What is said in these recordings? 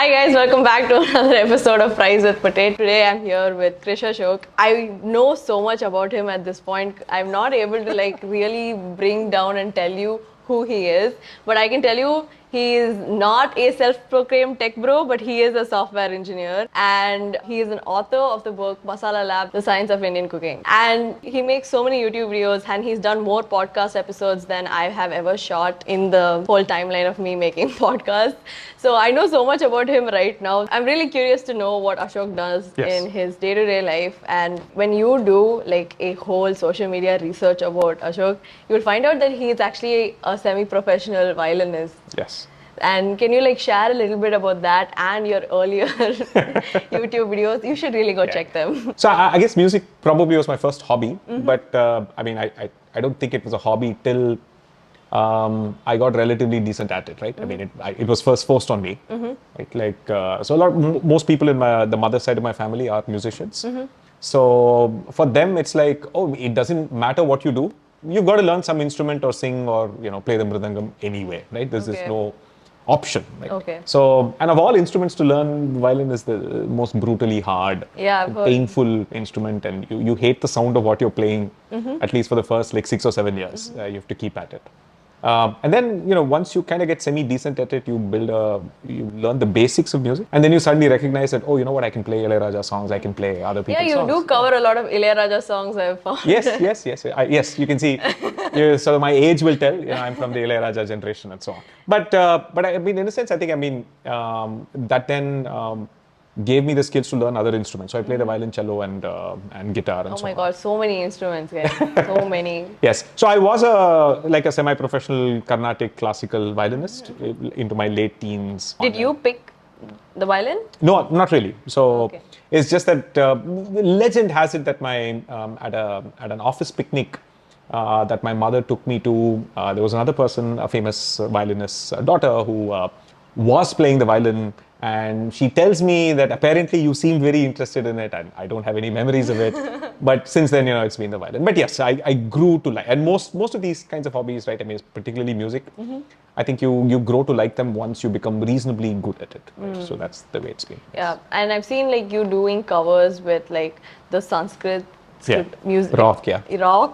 Hi guys, welcome back to another episode of Fries with Potate. Today I'm here with Krish Ashok. I know so much about him at this point. I'm not able to really bring down and tell you who he is, but I can tell you he is not a self-proclaimed tech bro, but he is a software engineer and he is an author of the book Masala Lab, The Science of Indian Cooking. And he makes so many YouTube videos and he's done more podcast episodes than I have ever shot in the whole timeline of me making podcasts. So I know so much about him right now. I'm really curious to know what Ashok does in his day-to-day life. And when you do a whole social media research about Ashok, you'll find out that he is actually a semi-professional violinist. Yes. And can you share a little bit about that and your earlier YouTube videos? You should really go check them. So I guess music probably was my first hobby, but I don't think it was a hobby till I got relatively decent at it, right? I mean, it was first forced on me, right? So most people in the mother side of my family are musicians. So for them, it's it doesn't matter what you do. You've got to learn some instrument or sing or play the mridangam anyway, right? There's no option. Right? So, and of all instruments to learn, violin is the most brutally hard, painful instrument, and you hate the sound of what you're playing. At least for the first 6 or 7 years, you have to keep at it. And then, once you kind of get semi-decent at it, you learn the basics of music. And then you suddenly recognize that, oh, you know what, I can play Ilayaraja songs, I can play other people's songs. Yeah, you do cover a lot of Ilayaraja songs, I've found. Yes. Yes, you can see, so my age will tell, I'm from the Ilayaraja generation and so on. But I mean, in a sense, that then gave me the skills to learn other instruments. So I play the violin, cello, and guitar and so on. Oh my God, so many instruments, guys. So many. Yes. So I was a semi-professional Carnatic classical violinist into my late teens. Did you pick the violin? No, not really. So it's just that legend has it that my at an office picnic that my mother took me to, there was another person, a famous violinist's daughter who was playing the violin. And she tells me that apparently you seemed very interested in it, and I don't have any memories of it. But since then, it's been the violin. But yes, I grew to like, and most of these kinds of hobbies, right? I mean, particularly music. I think you grow to like them once you become reasonably good at it. Right? So that's the way it's been. Yeah, and I've seen you doing covers with the Sanskrit music, rock,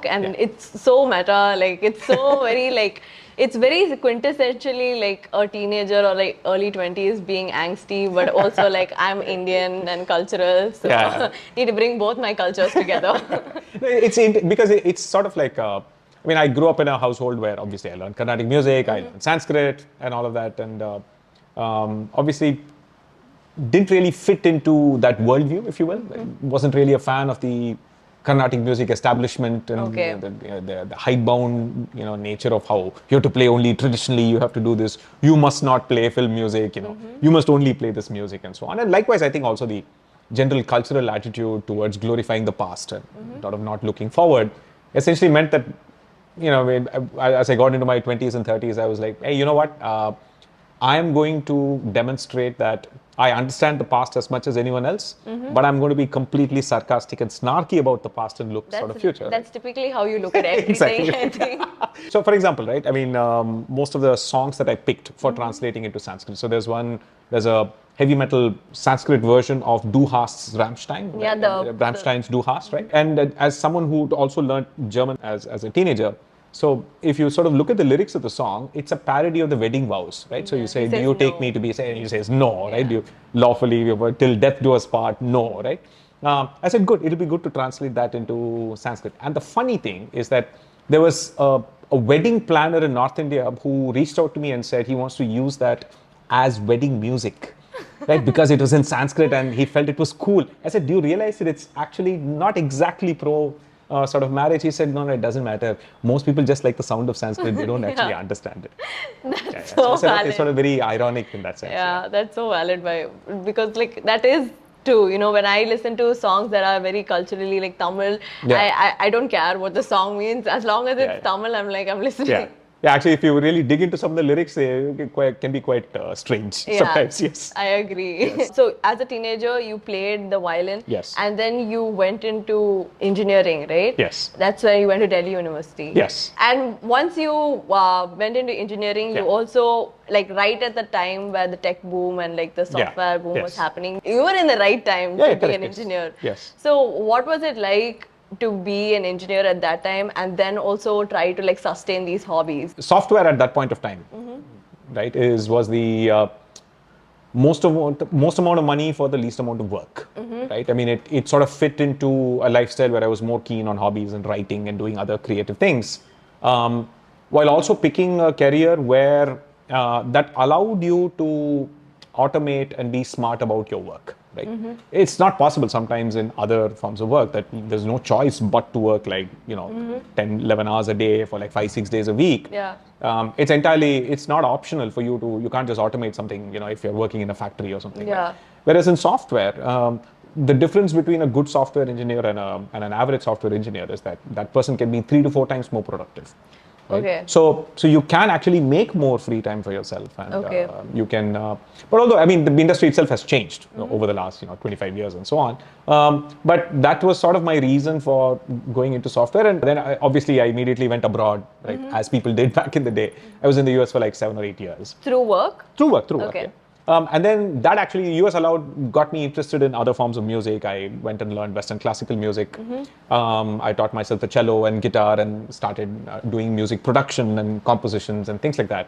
and it's so meta. It's so very it's very quintessentially a teenager or early 20s being angsty, but also I'm Indian and cultural, so need to bring both my cultures together. Because it's sort of I grew up in a household where obviously I learned Carnatic music, I learned Sanskrit and all of that, and obviously didn't really fit into that worldview, if you will. Wasn't really a fan of the Carnatic music establishment and the hidebound nature of how you have to play only traditionally, you have to do this, you must not play film music, you must only play this music and so on. And likewise, I think also the general cultural attitude towards glorifying the past and sort of not looking forward essentially meant that, as I got into my 20s and 30s, I was like, hey, you know what? I am going to demonstrate that I understand the past as much as anyone else, but I'm going to be completely sarcastic and snarky about the past and look sort of future. That's typically how you look at everything, I think. So for example, right, I mean, most of the songs that I picked for translating into Sanskrit, so there's a heavy metal Sanskrit version of Du Hast Rammstein. Yeah, Rammstein's Du Hast, right? And as someone who also learned German as a teenager, so if you sort of look at the lyrics of the song, it's a parody of the wedding vows, right? So you say, do you take me to be, and he says no, right? You lawfully, till death do us part, no, right? I said, good, it'll be good to translate that into Sanskrit. And the funny thing is that there was a wedding planner in North India who reached out to me and said he wants to use that as wedding music, right? Because it was in Sanskrit and he felt it was cool. I said, do you realize that it's actually not exactly pro sort of marriage? He said, no, it doesn't matter. Most people just like the sound of Sanskrit. They don't actually understand it. That's so valid. It's sort of very ironic in that sense. Yeah, that's so valid because that is true. When I listen to songs that are very culturally Tamil, I don't care what the song means. As long as it's Tamil, I'm listening. Yeah, actually, if you really dig into some of the lyrics, they can be quite strange sometimes. Yes. I agree. So, as a teenager, you played the violin. Yes. And then you went into engineering, right? Yes. That's when you went to Delhi University. Yes. And once you went into engineering, you also, like, right at the time where the tech boom and like the software boom was happening, you were in the right time to be an engineer. Yes. So, what was it like to be an engineer at that time, and then also try to like sustain these hobbies? Software at that point of time, right, was the most amount of money for the least amount of work, right? I mean, it sort of fit into a lifestyle where I was more keen on hobbies and writing and doing other creative things, while also picking a career where that allowed you to automate and be smart about your work. Right? It's not possible sometimes in other forms of work that there's no choice but to work like 10, 11 hours a day for like 5-6 days a week. It's not optional for you can't just automate something, if you're working in a factory or something. Right? Whereas in software, the difference between a good software engineer and an average software engineer is that person can be 3 to 4 times more productive. Right? Okay. So you can actually make more free time for yourself, and you can. But although the industry itself has changed over the last 25 years and so on. But that was sort of my reason for going into software, and then I immediately went abroad, right? As people did back in the day. I was in the US for like 7 or 8 years. Through work. Through work. Yeah. And then that actually, US got me interested in other forms of music. I went and learned Western classical music. I taught myself the cello and guitar and started doing music production and compositions and things like that.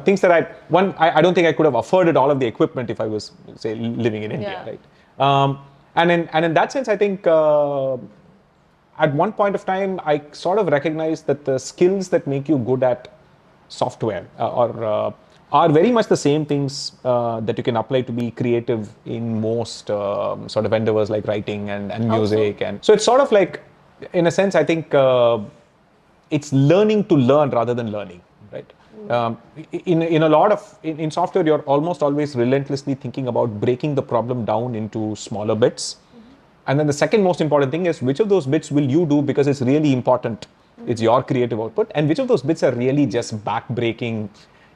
Things that I don't think I could have afforded all of the equipment if I was, say, living in India, right? And in that sense, I think at one point of time, I sort of recognized that the skills that make you good at software are very much the same things that you can apply to be creative in most sort of endeavors like writing and music. And so it's sort of like, in a sense, I think it's learning to learn rather than learning, right? In software, you're almost always relentlessly thinking about breaking the problem down into smaller bits. And then the second most important thing is which of those bits will you do because it's really important. It's your creative output. And which of those bits are really just back-breaking,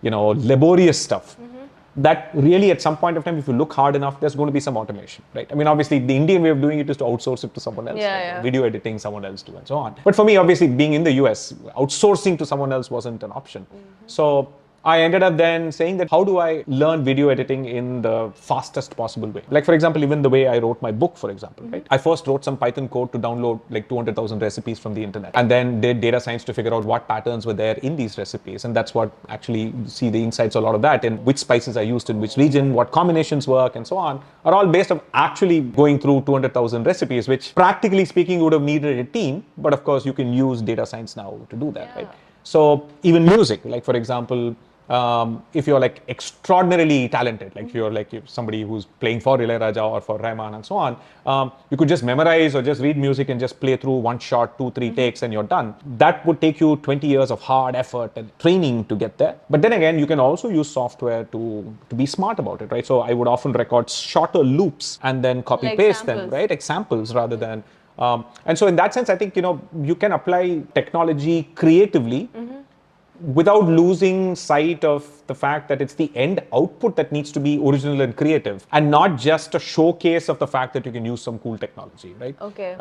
laborious stuff that really at some point of time, if you look hard enough, there's going to be some automation, right? I mean, obviously the Indian way of doing it is to outsource it to someone else, video editing, someone else do and so on. But for me, obviously being in the US, outsourcing to someone else wasn't an option. So I ended up then saying that how do I learn video editing in the fastest possible way? Like, for example, even the way I wrote my book, for example, right? I first wrote some Python code to download like 200,000 recipes from the internet, and then did data science to figure out what patterns were there in these recipes. And that's what actually see the insights, a lot of that, and which spices are used in which region, what combinations work, and so on, are all based on actually going through 200,000 recipes, which practically speaking would have needed a team. But of course, you can use data science now to do that, right? So even music, like for example, if you're like extraordinarily talented, like you're somebody who's playing for Ilayaraja or for Rahman and so on, you could just memorize or just read music and just play through one shot, 2-3 takes and you're done. That would take you 20 years of hard effort and training to get there. But then again, you can also use software to be smart about it, right? So I would often record shorter loops and then copy paste them, right? Examples rather than, and so in that sense, I think, you can apply technology creatively without losing sight of the fact that it's the end output that needs to be original and creative, and not just a showcase of the fact that you can use some cool technology, right? Okay.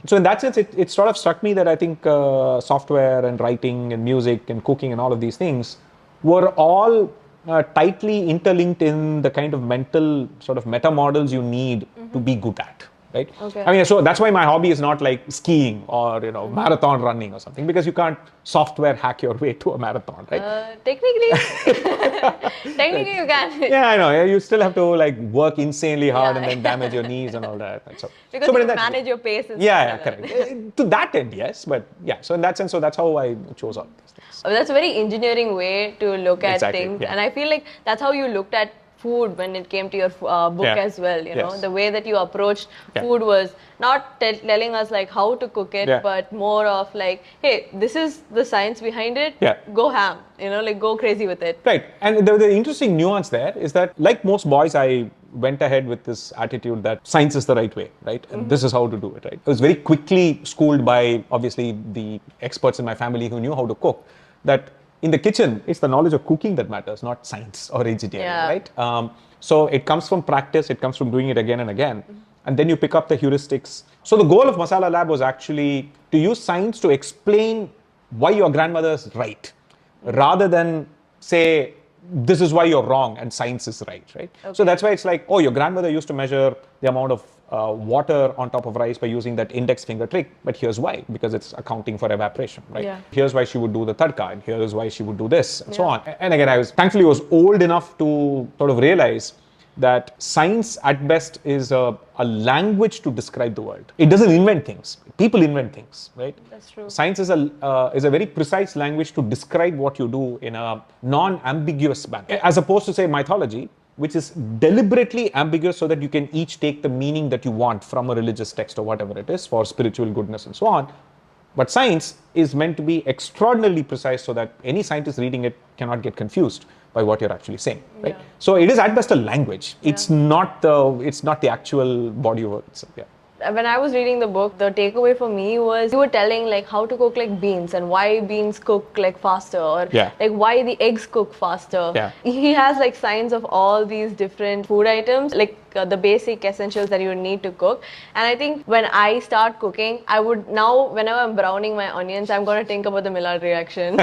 So in that sense, it sort of struck me that I think software and writing and music and cooking and all of these things were all tightly interlinked in the kind of mental sort of meta models you need to be good at. Right? Okay. I mean, so that's why my hobby is not like skiing or marathon running or something, because you can't software hack your way to a marathon, right? Technically, technically you can. Yeah, I know. You still have to like work insanely hard and then damage your knees and all that. Right? Because you manage your pace. Yeah, correct. To that end, yes, but yeah. So in that sense, so that's how I chose all these things. That's a very engineering way to look at things, and I feel like that's how you looked at food when it came to your book as well. The way that you approached food was not telling us like how to cook it, but more of like, hey, this is the science behind it. Go ham, like go crazy with it. Right. And the interesting nuance there is that, like most boys, I went ahead with this attitude that science is the right way, right? And this is how to do it, right? I was very quickly schooled by obviously the experts in my family who knew how to cook, that in the kitchen, it's the knowledge of cooking that matters, not science or engineering, Yeah. right? So it comes from practice, it comes from doing it again and again, and then you pick up the heuristics. So the goal of Masala Lab was actually to use science to explain why your grandmother's right, rather than say, this is why you're wrong and science is right, right? Okay. So that's why it's like, oh, your grandmother used to measure the amount of water on top of rice by using that index finger trick, but here's why, because it's accounting for evaporation, right? Yeah. Here's why she would do the tadka, and here's why she would do this, and so on. And again, thankfully was old enough to sort of realize that science at best is a language to describe the world. It doesn't invent things. People invent things, right? That's true. Science is a very precise language to describe what you do in a non-ambiguous manner, as opposed to say mythology, which is deliberately ambiguous so that you can each take the meaning that you want from a religious text or whatever it is for spiritual goodness and so on. But science is meant to be extraordinarily precise so that any scientist reading it cannot get confused by what you're actually saying, right? Yeah. So it is at best a language. It's not the actual body of it. Yeah. When I was reading the book, the takeaway for me was you were telling like how to cook like beans and why beans cook like faster, or like why the eggs cook faster. Yeah. He has like signs of all these different food items, like the basic essentials that you need to cook. And I think when I start cooking, I would now, whenever I'm browning my onions, I'm going to think about the Maillard reaction.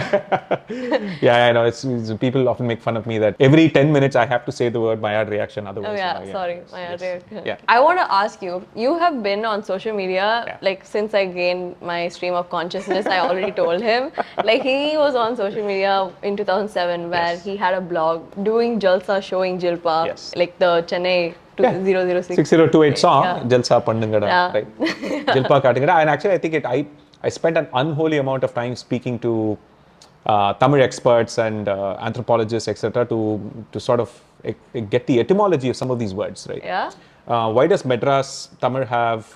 Yeah, I know. It's people often make fun of me that every 10 minutes I have to say the word Maillard reaction. Otherwise, Oh yeah, yes, Maillard reaction. Yeah. I want to ask you, you have been on social media, like since I gained my stream of consciousness, I already told him. Like he was on social media in 2007 where he had a blog doing Jalsa showing Jilpa, like the Chennai 006. 6028 song, Jalsa Pandangada, right? Jilpa Katangada. And actually, I think I spent an unholy amount of time speaking to Tamil experts and anthropologists, etc., to sort of get the etymology of some of these words, right? Yeah. Why does Madras Tamil have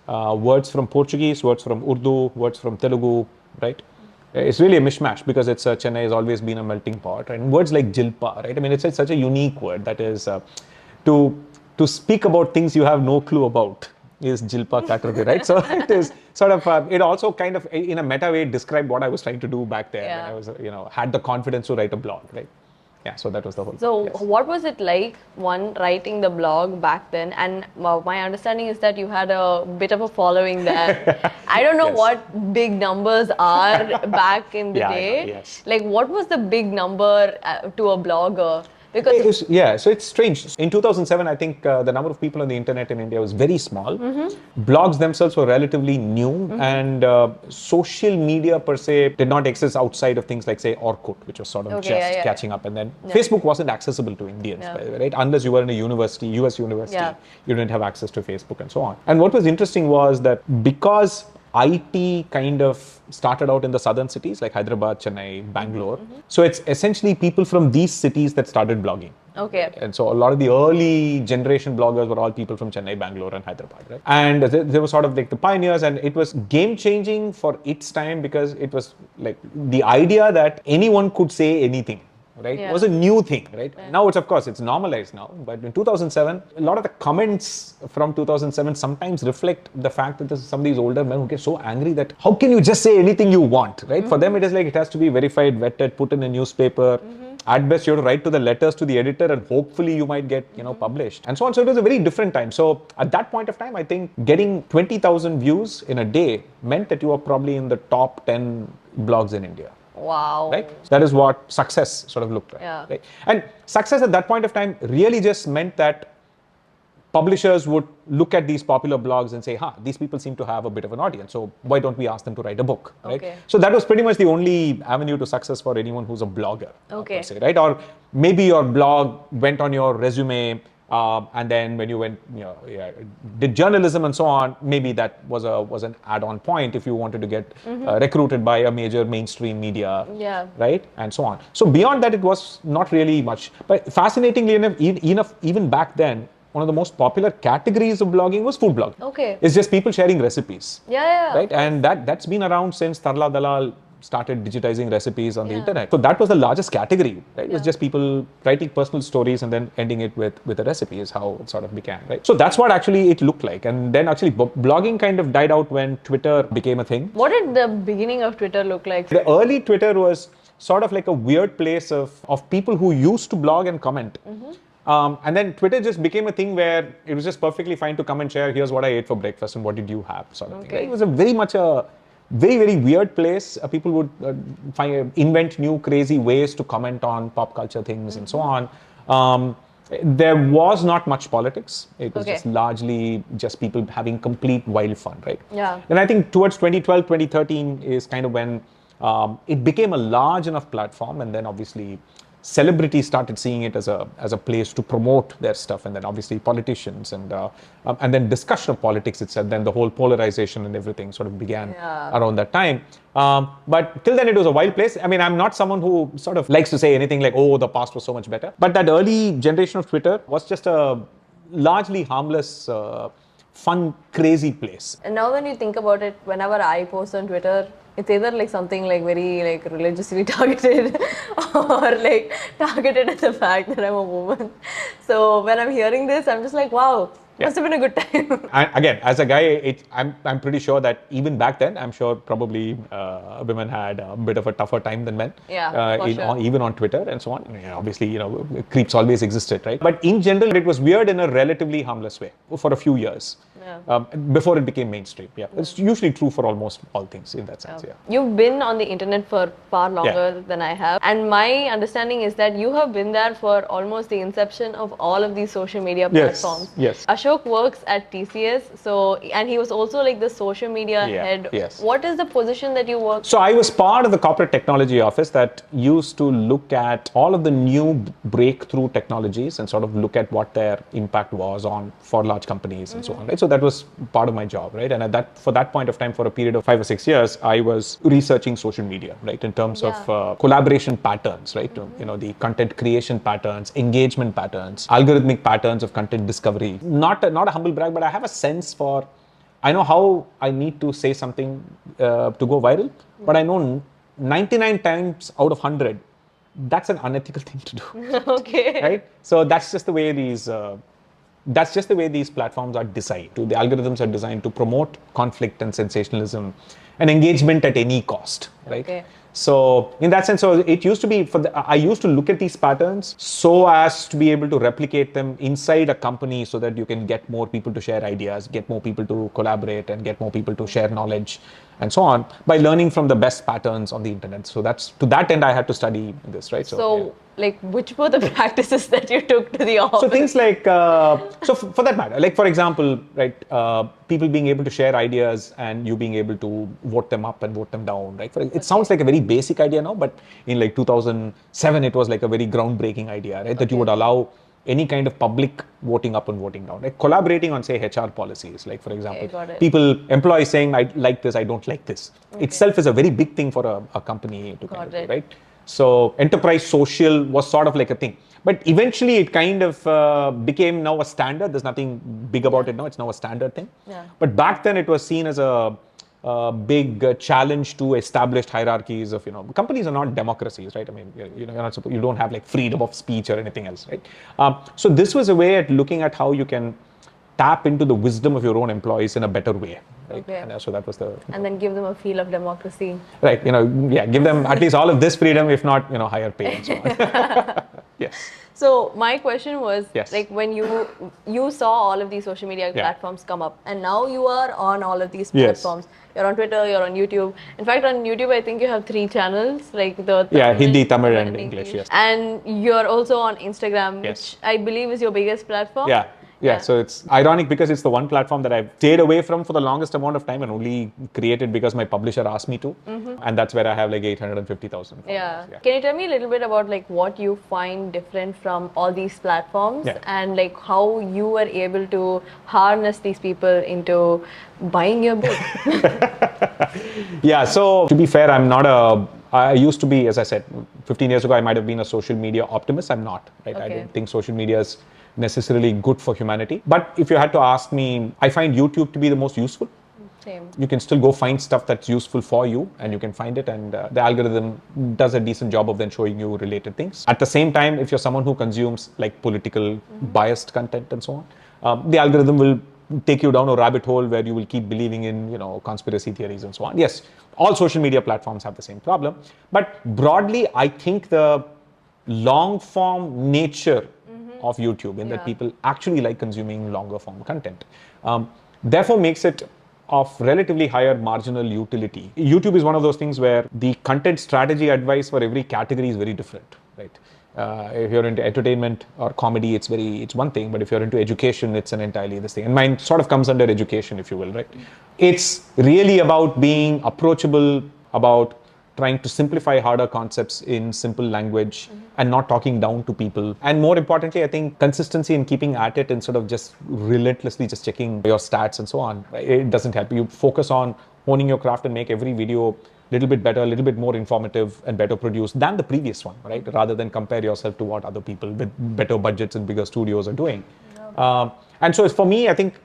words from Portuguese, words from Urdu, words from Telugu, right? It's really a mishmash because Chennai has always been a melting pot, right? And words like Jilpa, right? I mean, it's such a unique word that is to speak about things you have no clue about is Jilpa category, right? So it is sort of, it also kind of in a meta way described what I was trying to do back there when I was, had the confidence to write a blog, right? Yeah, so that was the whole So yes. What was it like, writing the blog back then? And my understanding is that you had a bit of a following there. I don't know what big numbers are back in the day. Yes. Like, what was the big number to a blogger? Because so it's strange. In 2007, I think the number of people on the internet in India was very small. Blogs themselves were relatively new, and social media per se did not exist outside of things like, say, Orkut, which was sort of catching up. And then Facebook wasn't accessible to Indians, by the way, right? Unless you were in a university, US university, you didn't have access to Facebook and so on. And what was interesting was that because IT kind of started out in the southern cities like Hyderabad, Chennai, Bangalore. So it's essentially people from these cities that started blogging. Okay. And so a lot of the early generation bloggers were all people from Chennai, Bangalore, and Hyderabad, right? And they were sort of like the pioneers, and it was game changing for its time because it was like the idea that anyone could say anything. Right? It was a new thing, right? Now it's normalized now. But in 2007, a lot of the comments from 2007 sometimes reflect the fact that there's some of these older men who get so angry that how can you just say anything you want, right? For them, it is like it has to be verified, vetted, put in a newspaper. At best, you have to write to the letters to the editor, and hopefully you might get, published, and so on. So it was a very different time. So at that point of time, I think getting 20,000 views in a day meant that you were probably in the top 10 blogs in India. Wow. Right? That is what success sort of looked like. Yeah. Right? And success at that point of time really just meant that publishers would look at these popular blogs and say, these people seem to have a bit of an audience. So why don't we ask them to write a book? Right? Okay. So that was pretty much the only avenue to success for anyone who's a blogger. Okay. Per se, right? Or maybe your blog went on your resume. And then when you did journalism and so on, maybe that was an add-on point if you wanted to get recruited by a major mainstream media, right? And so on. So beyond that, it was not really much. But fascinatingly enough, even back then, one of the most popular categories of blogging was food blogging. Okay. It's just people sharing recipes. Yeah. Right? And that's been around since Tarla Dalal started digitizing recipes on the internet. So that was the largest category, right? It was just people writing personal stories and then ending it with a recipe is how it sort of began, right? So that's what actually it looked like. And then actually blogging kind of died out when Twitter became a thing. What did the beginning of Twitter look like? The early Twitter was sort of like a weird place of people who used to blog and comment. And then Twitter just became a thing where it was just perfectly fine to come and share, here's what I ate for breakfast and what did you have, sort of thing. Right? It was a very much a very, very weird place. People would invent new crazy ways to comment on pop culture things and so on. There was not much politics. It was just largely just people having complete wild fun, right? Yeah. And I think towards 2012, 2013 is kind of when it became a large enough platform, and then obviously celebrities started seeing it as a place to promote their stuff, and then obviously politicians and then discussion of politics itself. Then the whole polarization and everything sort of began around that time. But till then it was a wild place. I mean, I'm not someone who sort of likes to say anything like, oh, the past was so much better. But that early generation of Twitter was just a largely harmless, fun, crazy place. And now when you think about it, whenever I post on Twitter, it's either like something like very like religiously targeted or like targeted at the fact that I'm a woman. So when I'm hearing this, I'm just like, wow, must have been a good time. And again, as a guy, I'm pretty sure that even back then, I'm sure probably women had a bit of a tougher time than men. Even on Twitter and so on. Obviously, creeps always existed, right? But in general, it was weird in a relatively harmless way for a few years. Before it became mainstream. It's usually true for almost all things in that sense. You've been on the internet for far longer than I have, and my understanding is that you have been there for almost the inception of all of these social media platforms. Yes. Ashok works at TCS, and he was also like the social media head. What is the position that you work? So I was part of the corporate technology office that used to look at all of the new breakthrough technologies and sort of look at what their impact was for large companies and so on. Right? So that was part of my job, right? And for that point of time, for a period of 5 or 6 years, I was researching social media, right? In terms of collaboration patterns, right? The content creation patterns, engagement patterns, algorithmic patterns of content discovery. Not a humble brag, but I have a sense I know how I need to say something to go viral, but I know 99 times out of 100, that's an unethical thing to do. Right? So that's just the way these platforms are designed. The algorithms are designed to promote conflict and sensationalism and engagement at any cost, right? So in that sense, it used to be I used to look at these patterns so as to be able to replicate them inside a company so that you can get more people to share ideas, get more people to collaborate, and get more people to share knowledge and so on by learning from the best patterns on the internet. So to that end, I had to study this, right? So like, which were the practices that you took to the office? So things like, for that matter, like for example, right, people being able to share ideas and you being able to vote them up and vote them down, right? It sounds like a very basic idea now, but in like 2007, it was like a very groundbreaking idea, right? That you would allow any kind of public voting up and voting down, like collaborating on, say, HR policies. Like, for example, employees saying, I like this, I don't like this. Itself is a very big thing for a company to kind of do, right? So enterprise social was sort of like a thing. But eventually it kind of became now a standard. There's nothing big about it now. It's now a standard thing. But back then it was seen as a big challenge to established hierarchies of, companies are not democracies, right? I mean, you don't have like freedom of speech or anything else, right? So this was a way at looking at how you can tap into the wisdom of your own employees in a better way, right? And so that was and then give them a feel of democracy. Right, give them at least all of this freedom, if not, higher pay and so on. Yes. So my question was, like, when you saw all of these social media platforms come up, and now you are on all of these platforms. You're on Twitter, you're on YouTube. In fact, on YouTube, I think you have 3 channels, like the Hindi, Tamil, and English. Yes. And you're also on Instagram, which I believe is your biggest platform. Yeah, so it's ironic because it's the one platform that I've stayed away from for the longest amount of time and only created because my publisher asked me to. And that's where I have like 850,000 followers. Can you tell me a little bit about like what you find different from all these platforms and like how you were able to harness these people into buying your book? So to be fair, I used to be, as I said, 15 years ago, I might have been a social media optimist. I'm not, right? I don't think social media is necessarily good for humanity. But if you had to ask me, I find YouTube to be the most useful. Same. You can still go find stuff that's useful for you and you can find it, and the algorithm does a decent job of then showing you related things. At the same time, if you're someone who consumes like political biased content and so on, the algorithm will take you down a rabbit hole where you will keep believing in, conspiracy theories and so on. Yes, all social media platforms have the same problem. But broadly, I think the long form nature of YouTube, in that people actually like consuming longer form content, therefore makes it of relatively higher marginal utility. YouTube is one of those things where the content strategy advice for every category is very different, right? If you're into entertainment or comedy, it's one thing, but if you're into education, it's an entirely this thing. And mine sort of comes under education, if you will, right? It's really about being approachable, about trying to simplify harder concepts in simple language and not talking down to people. And more importantly, I think consistency in keeping at it instead of just relentlessly just checking your stats and so on. It doesn't help. You focus on honing your craft and make every video a little bit better, a little bit more informative and better produced than the previous one, right? Rather than compare yourself to what other people with better budgets and bigger studios are doing. And so for me, I think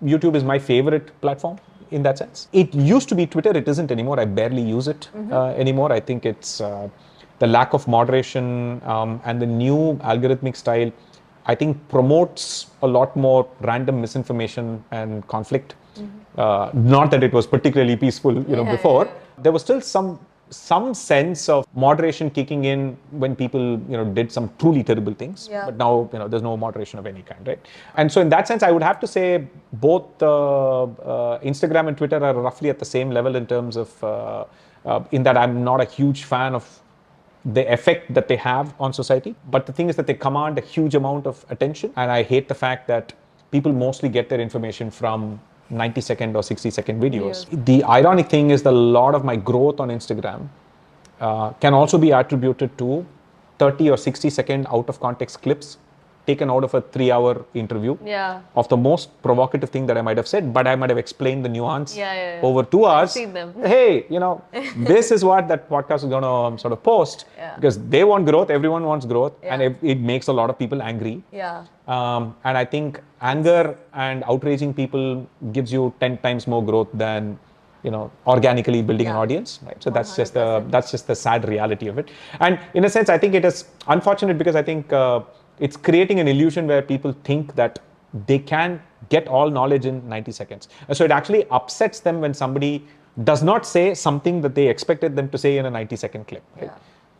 YouTube is my favorite platform in that sense. It used to be Twitter, it isn't anymore. I barely use it anymore. I think it's the lack of moderation and the new algorithmic style, I think promotes a lot more random misinformation and conflict. Not that it was particularly peaceful, before. There was still some sense of moderation kicking in when people, did some truly terrible things. But now, there's no moderation of any kind, right? And so in that sense, I would have to say both Instagram and Twitter are roughly at the same level in terms of, in that I'm not a huge fan of the effect that they have on society. But the thing is that they command a huge amount of attention. And I hate the fact that people mostly get their information from 90-second or 60-second videos. The ironic thing is that a lot of my growth on Instagram can also be attributed to 30 or 60-second out of context clips taken out of a 3-hour interview of the most provocative thing that I might have said, but I might have explained the nuance over 2 hours. I've seen them. Hey, this is what that podcast is going to sort of post because they want growth, everyone wants growth, and it makes a lot of people angry. And I think anger and outraging people gives you 10 times more growth than organically building an audience, right? So that's just the sad reality of it. And in a sense, I think it is unfortunate because I think it's creating an illusion where people think that they can get all knowledge in 90 seconds. And so it actually upsets them when somebody does not say something that they expected them to say in a 90-second clip. Right?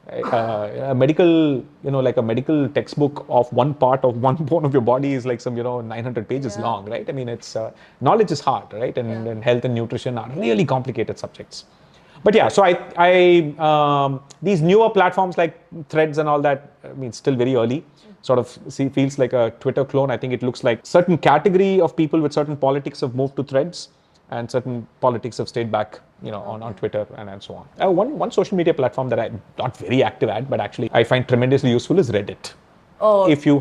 A medical, like a medical textbook of one part of one bone of your body is like some, 900 pages long, right? I mean, it's knowledge is hard, right? And health and nutrition are really complicated subjects. But yeah, so I these newer platforms like Threads and all that, I mean, it's still very early. Sort of feels like a Twitter clone. I think it looks like certain category of people with certain politics have moved to Threads and certain politics have stayed back, on Twitter and so on. One social media platform that I'm not very active at, but actually I find tremendously useful is Reddit. Oh. If you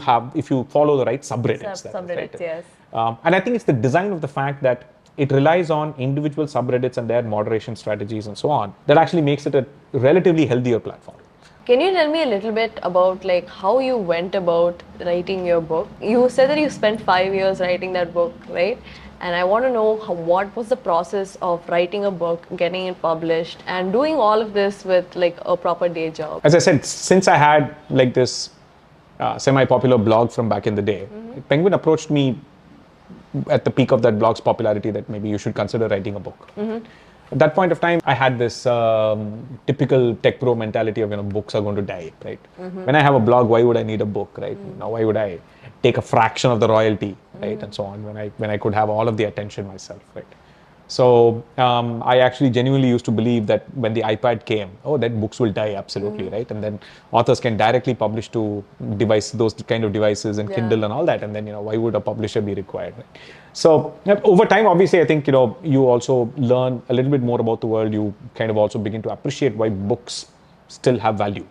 follow the right subreddits. Subreddits, yes. And I think it's the design of the fact that it relies on individual subreddits and their moderation strategies and so on that actually makes it a relatively healthier platform. Can you tell me a little bit about like how you went about writing your book? You said that you spent 5 years writing that book, right? And I want to know what was the process of writing a book, getting it published, and doing all of this with like a proper day job. As I said, since I had like this semi-popular blog from back in the day, Penguin approached me at the peak of that blog's popularity that maybe you should consider writing a book. At that point of time, I had this typical tech pro mentality of, books are going to die, right? When I have a blog, why would I need a book, right? Now, why would I take a fraction of the royalty, right? And so on, when I could have all of the attention myself, right? So I actually genuinely used to believe that when the iPad came, that books will die, absolutely, right? And then authors can directly publish to those kind of devices and Kindle and all that. And then, why would a publisher be required, right? So over time, obviously, I think, you also learn a little bit more about the world. You kind of also begin to appreciate why books still have value.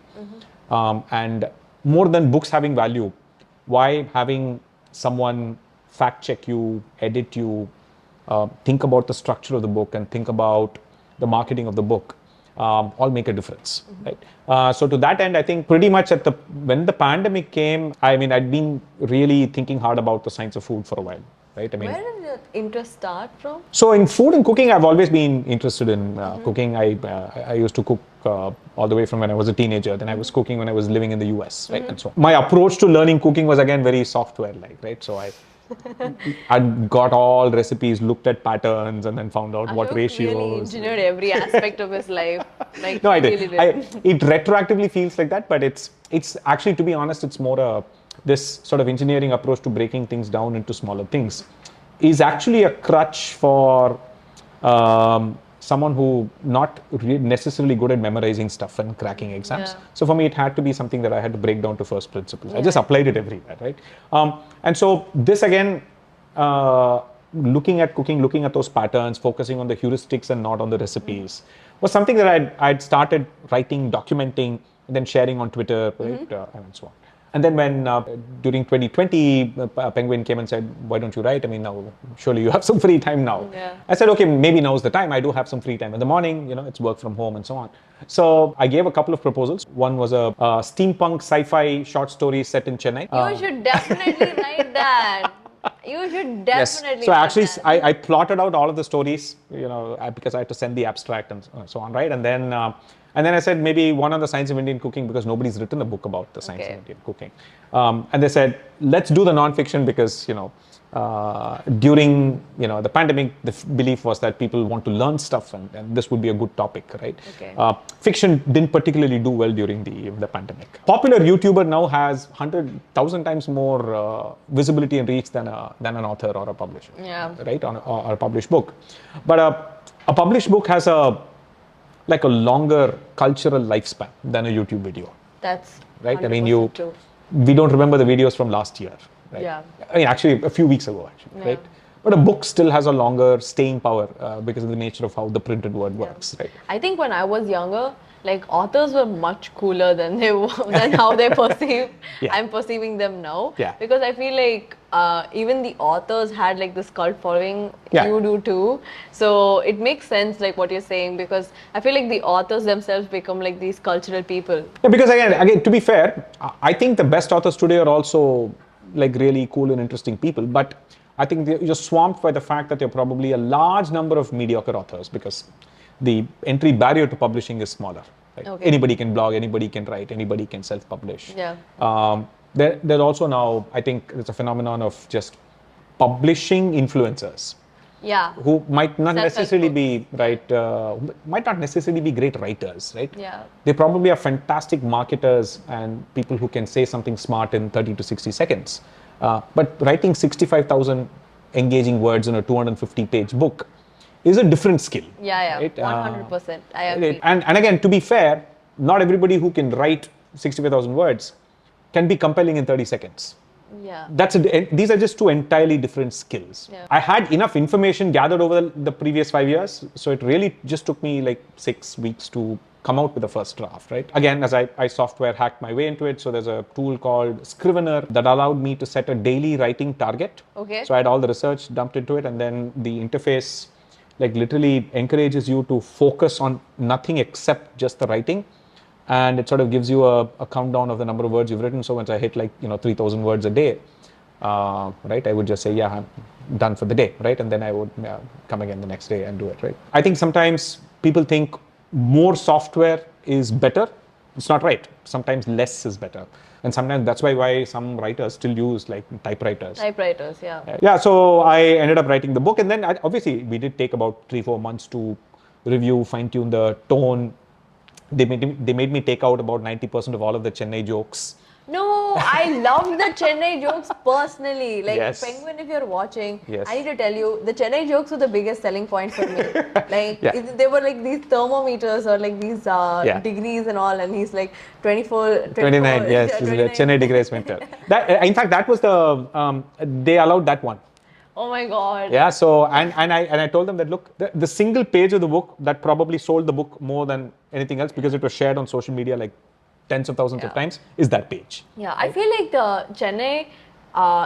And more than books having value, why having someone fact check you, edit you, think about the structure of the book and think about the marketing of the book, all make a difference, right? So to that end, I think pretty much when the pandemic came, I mean, I'd been really thinking hard about the science of food for a while, right? I mean, where did your interest start from? So in food and cooking, I've always been interested in cooking. I used to cook all the way from when I was a teenager. Then I was cooking when I was living in the US, right? And so my approach to learning cooking was again very software-like, right? So I I got all recipes, looked at patterns, and then found out what Ashok ratios. really engineered every aspect of his life. Like, No, I he did. really did. It retroactively feels like that, but it's actually, to be honest, it's more this sort of engineering approach to breaking things down into smaller things is actually a crutch for someone who not necessarily good at memorizing stuff and cracking exams. Yeah. So for me, it had to be something that I had to break down to first principles. I Yeah. just applied it everywhere, right? And so this again, looking at cooking, looking at those patterns, focusing on the heuristics and not on the recipes, was something that I'd started writing, documenting, and then sharing on Twitter, right, and so on. And then when during 2020, Penguin came and said, "Why don't you write? I mean, now surely you have some free time now." Yeah. I said, "Okay, maybe now's the time. I do have some free time in the morning. It's work from home and so on." So I gave a couple of proposals. One was a steampunk sci-fi short story set in Chennai. You should definitely write that. You should definitely. So write actually, that. I plotted out all of the stories, because I had to send the abstract and so on, right? And then I said maybe one on the science of Indian cooking because nobody's written a book about the science of Indian cooking. And they said, let's do the non-fiction because, during, the pandemic, the belief was that people want to learn stuff and this would be a good topic, right? Okay. Fiction didn't particularly do well during the pandemic. Popular YouTuber now has 100,000 times more visibility and reach than an author or a publisher, right? Or a published book. But a published book has a longer cultural lifespan than a YouTube video. That's right. I mean, true. we don't remember the videos from last year, right? Yeah. I mean, actually, a few weeks ago, right? But a book still has a longer staying power because of the nature of how the printed word works, right? I think when I was younger, authors were much cooler than than how they perceive. Yeah. I'm perceiving them now. Yeah. Because I feel like even the authors had this cult following. Yeah. You do too. So it makes sense what you're saying because I feel like the authors themselves become these cultural people. Yeah, because again, to be fair, I think the best authors today are also really cool and interesting people, but I think you're swamped by the fact that there are probably a large number of mediocre authors because the entry barrier to publishing is smaller. Right? Okay. Anybody can blog, anybody can write, anybody can self-publish. Yeah. There's also now, I think, it's a phenomenon of just publishing influencers. Yeah. Who might not Self-help necessarily books. might not necessarily be great writers, right? Yeah. They probably are fantastic marketers and people who can say something smart in 30 to 60 seconds. But writing 65,000 engaging words in a 250-page book is a different skill. Yeah. Right? 100%. I agree. And again, to be fair, not everybody who can write 65,000 words can be compelling in 30 seconds. Yeah. These are just two entirely different skills. Yeah. I had enough information gathered over the previous 5 years, so it really just took me 6 weeks to come out with the first draft, right? Again, as I software hacked my way into it, so there's a tool called Scrivener that allowed me to set a daily writing target. Okay. So I had all the research dumped into it, and then the interface literally encourages you to focus on nothing except just the writing. And it sort of gives you a countdown of the number of words you've written. So once I hit 3,000 words a day, right, I would just say, yeah, I'm done for the day, right? And then I would come again the next day and do it, right? I think sometimes people think more software is better. It's not right. Sometimes less is better. And sometimes that's why some writers still use typewriters. Typewriters, yeah. Yeah, so I ended up writing the book. And then obviously we did take about 3-4 months to review, fine tune the tone. They made me take out about 90% of all of the Chennai jokes. No, I loved the Chennai jokes personally. Yes. Penguin, if you're watching, Yes. I need to tell you, the Chennai jokes were the biggest selling point for me. Yeah. They were these thermometers or these degrees and all, and he's 24, 29, yes, 29. Chennai degrees winter. In fact, that was they allowed that one. Oh my God. Yeah, so, and I told them that, look, the single page of the book that probably sold the book more than anything else because it was shared on social media tens of thousands of times is that page. Yeah, I feel like the Chennai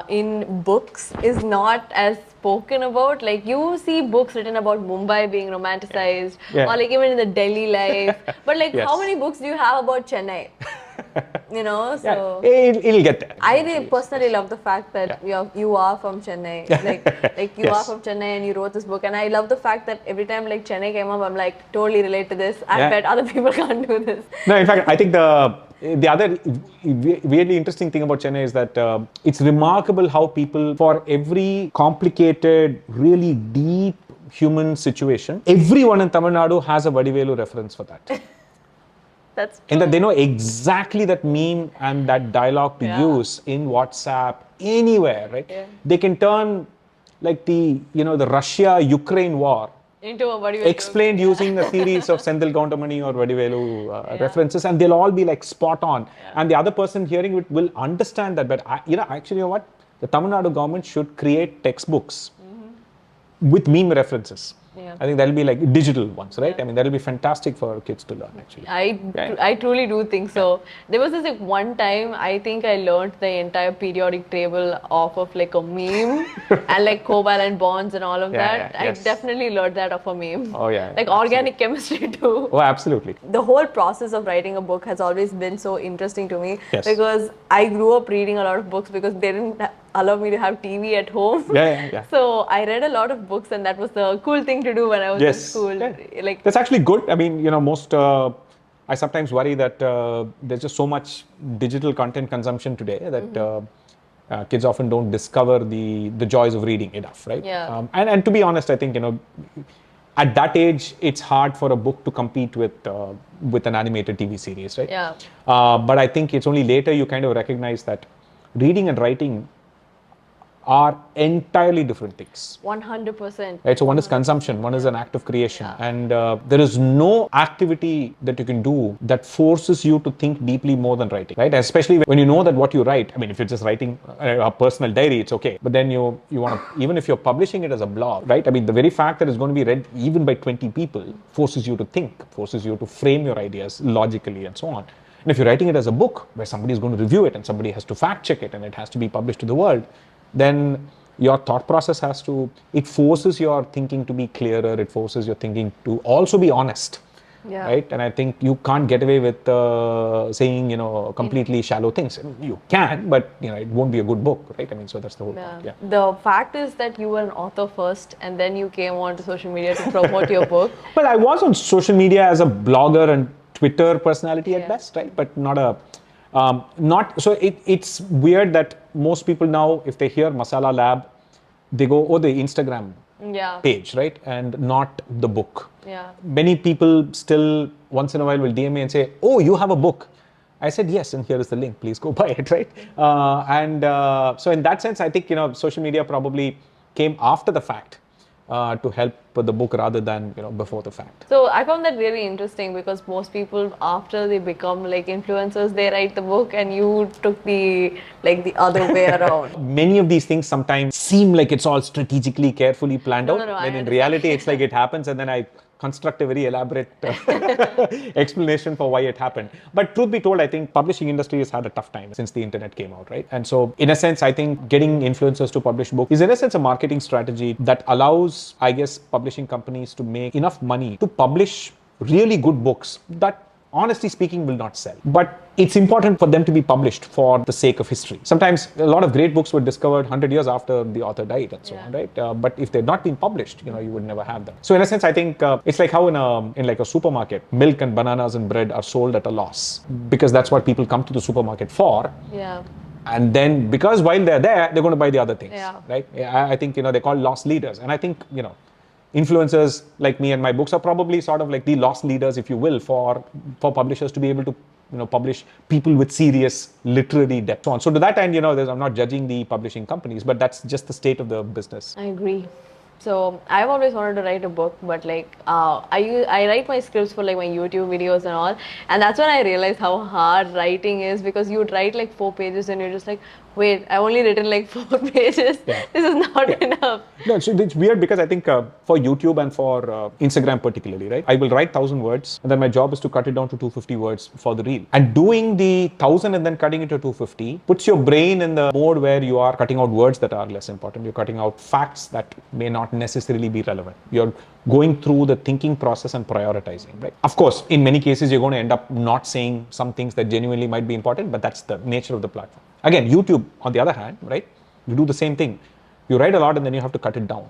in books is not as spoken about. You see books written about Mumbai being romanticized or even in the Delhi life. But Yes. how many books do you have about Chennai? So Yeah, it'll get there. I personally love the fact that you are from Chennai. You are Yes. from Chennai and you wrote this book. And I love the fact that every time Chennai came up, I'm totally relate to this. I Yeah. bet other people can't do this. No, in fact, I think the other weirdly interesting thing about Chennai is that it's remarkable how people, for every complicated, really deep human situation, everyone in Tamil Nadu has a Vadivelu reference for that. That's In that they know exactly that meme and that dialogue to use in WhatsApp, anywhere, right? Yeah. They can turn like the Russia-Ukraine war into a Vadivelu. explained using a series of Senthil Kauntamani or Vadivelu references, and they'll all be like spot on. And the other person hearing it will understand that. But actually, you know what? The Tamil Nadu government should create textbooks with meme references. Yeah. I think that'll be like digital ones, right? I mean, that'll be fantastic for kids to learn, actually. I truly do think so. There was this like one time I think I learned the entire periodic table off of like a meme and like covalent bonds and all of that. Yes. I definitely learned that off a meme. Oh yeah. Like organic chemistry too. Oh, absolutely. The whole process of writing a book has always been so interesting to me because I grew up reading a lot of books because they didn't allow me to have TV at home. Yeah. So I read a lot of books and that was the cool thing to do when I was in school. Yeah. Like that's actually good. I mean, most I sometimes worry that there's just so much digital content consumption today that kids often don't discover the joys of reading enough, right? Yeah. And to be honest, I think at that age it's hard for a book to compete with an animated TV series, right? Yeah. But I think it's only later you kind of recognize that reading and writing are entirely different things. 100%. Right? So one is consumption, one is an act of creation. And there is no activity that you can do that forces you to think deeply more than writing, right? Especially when you know that what you write, I mean, if you're just writing a personal diary, it's okay. But then you want to, even if you're publishing it as a blog, right? I mean, the very fact that it's going to be read even by 20 people forces you to think, forces you to frame your ideas logically and so on. And if you're writing it as a book where somebody is going to review it and somebody has to fact check it and it has to be published to the world, then your thought process it forces your thinking to be clearer, it forces your thinking to also be honest, right? And I think you can't get away with saying, completely shallow things. You can, but, it won't be a good book, right? I mean, so that's the whole point. Yeah. The fact is that you were an author first and then you came on to social media to promote your book. Well, I was on social media as a blogger and Twitter personality at best, right? But not a... it's weird that most people now, if they hear Masala Lab, they go, the Instagram page, right? And not the book. Yeah. Many people still once in a while will DM me and say, oh, you have a book. I said, yes, and here is the link. Please go buy it, right? So in that sense, I think, social media probably came after the fact. To help the book rather than before the fact. So I found that really interesting because most people after they become like influencers, they write the book and you took the other way around. Many of these things sometimes seem like it's all strategically carefully planned out. No, and in reality it's like it happens and then I construct a very elaborate explanation for why it happened. But truth be told, I think publishing industry has had a tough time since the internet came out, right? And so in a sense, I think getting influencers to publish books is in a sense a marketing strategy that allows, I guess, publishing companies to make enough money to publish really good books that honestly speaking will not sell. But it's important for them to be published for the sake of history. Sometimes a lot of great books were discovered 100 years after the author died and so on, right? But if they'd not been published, you would never have them. So in a sense, I think it's like how in like a supermarket, milk and bananas and bread are sold at a loss because that's what people come to the supermarket for. Yeah. And then because while they're there, they're going to buy the other things, right? I think, they're called loss leaders. And I think, influencers like me and my books are probably sort of like the loss leaders, if you will, for publishers to be able to publish people with serious literary depth. So to that end, I'm not judging the publishing companies, but that's just the state of the business. I agree. So I've always wanted to write a book, but I write my scripts for like my YouTube videos and all, and that's when I realized how hard writing is because you'd write like 4 pages and you're just like, wait, I've only written like 4 pages. This is not enough. No, so it's weird because I think for YouTube and for Instagram particularly, right? I will write 1,000 words and then my job is to cut it down to 250 words for the reel. And doing the 1,000 and then cutting it to 250 puts your brain in the mode where you are cutting out words that are less important. You're cutting out facts that may not necessarily be relevant. You're going through the thinking process and prioritizing, right? Of course, in many cases, you're going to end up not saying some things that genuinely might be important, but that's the nature of the platform. Again, YouTube, on the other hand, right? You do the same thing. You write a lot and then you have to cut it down,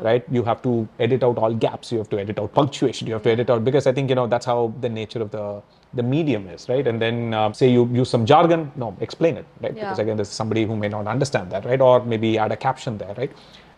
right? You have to edit out all gaps. You have to edit out punctuation. You have to edit out, because I think, that's how the nature of the medium is, right? And then say you use some jargon, no, explain it, right? Because again, there's somebody who may not understand that, right? Or maybe add a caption there, right?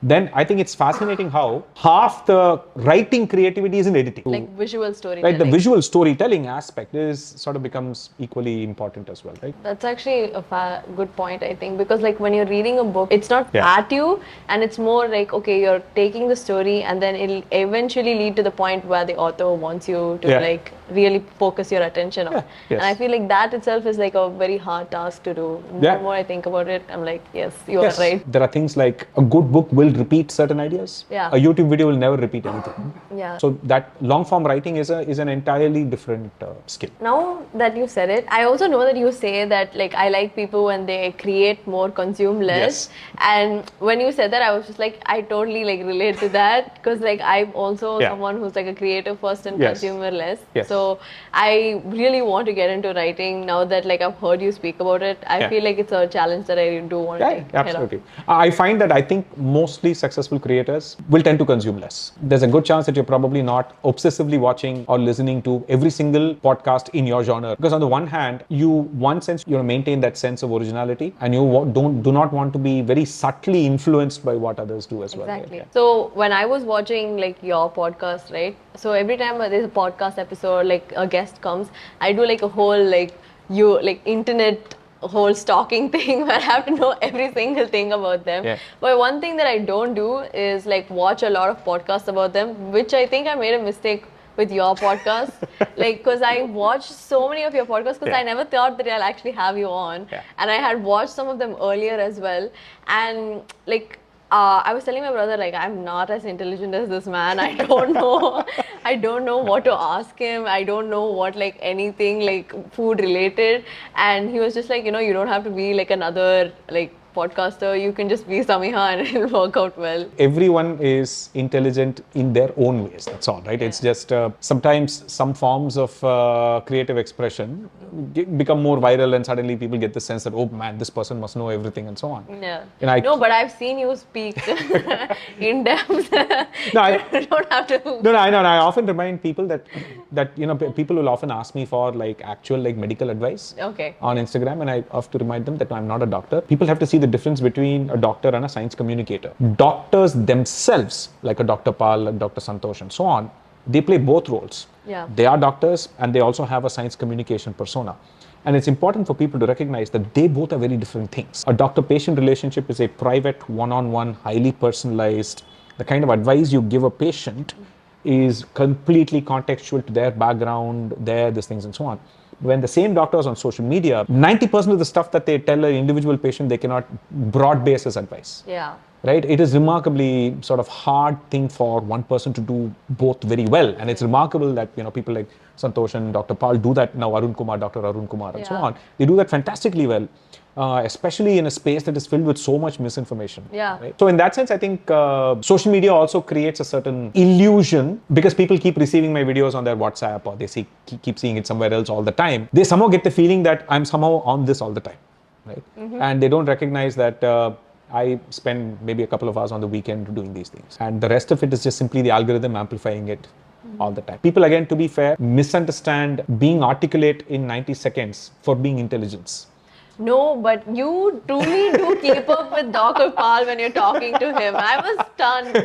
Then I think it's fascinating how half the writing creativity is in editing. Like visual storytelling. Right, the visual storytelling aspect is sort of becomes equally important as well, right? That's actually a good point, I think, because like when you're reading a book, it's not at you, and it's more like, okay, you're taking the story and then it'll eventually lead to the point where the author wants you to like really focus your attention on. Yes. And I feel like that itself is like a very hard task to do. The more I think about it, I'm like, yes, you are right. There are things like a good book will repeat certain ideas. Yeah. A YouTube video will never repeat anything. Yeah. So that long form writing is an entirely different skill. Now that you said it, I also know that you say that like I like people when they create more, consume less. And when you said that, I was just like, I totally like relate to that, because like I'm also someone who's like a creative first and consumer less. So I really want to get into writing now that like I've heard you speak about it. I feel like it's a challenge that I do want to take. Absolutely. I find that I think mostly successful creators will tend to consume less. There's a good chance that you're probably not obsessively watching or listening to every single podcast in your genre, because on the one hand, you maintain that sense of originality, and you do not want to be very subtly influenced by what others do as well. Exactly. So when I was watching like your podcast, right? So every time there's a podcast episode, like a guest comes, I do like a whole internet whole stalking thing where I have to know every single thing about them. But one thing that I don't do is like watch a lot of podcasts about them, which I think I made a mistake with your podcast. Like, because I watched so many of your podcasts because I never thought that I'll actually have you on. And I had watched some of them earlier as well. And like, I was telling my brother, like, I'm not as intelligent as this man. I don't know. I don't know what to ask him. I don't know what, like, anything, like, food related. And he was just like, you know, you don't have to be, like, another, like, podcaster. You can just be Samiha and it'll work out well. Everyone is intelligent in their own ways. That's all, right? It's just sometimes some forms of creative expression become more viral, and suddenly people get the sense that, oh man, this person must know everything and so on. No, but I've seen you speak in depth. You don't have to. No, I know. I often remind people that you know, people will often ask me for like actual like medical advice on Instagram, and I have to remind them that I'm not a doctor. People have to see the difference between a doctor and a science communicator. Doctors themselves, like a Dr. Pal, like Dr. Santosh and so on, they play both roles. They are doctors and they also have a science communication persona. And it's important for people to recognize that they both are very different things. A doctor-patient relationship is a private, one-on-one, highly personalized. The kind of advice you give a patient is completely contextual to their background, these things and so on. When the same doctors on social media, 90% of the stuff that they tell an individual patient, they cannot broad base as advice. Right? It is remarkably sort of hard thing for one person to do both very well. And it's remarkable that, you know, people like Santosh and Dr. Paul do that now, Dr. Arun Kumar and so on. They do that fantastically well. Especially in a space that is filled with so much misinformation. Right? So in that sense, I think social media also creates a certain illusion, because people keep receiving my videos on their WhatsApp, or they keep seeing it somewhere else all the time. They somehow get the feeling that I'm somehow on this all the time, right? And they don't recognize that I spend maybe a couple of hours on the weekend doing these things. And the rest of it is just simply the algorithm amplifying it all the time. People, again, to be fair, misunderstand being articulate in 90 seconds for being intelligence. No, but you truly do keep up with Dr. Pal when you're talking to him. I was stunned.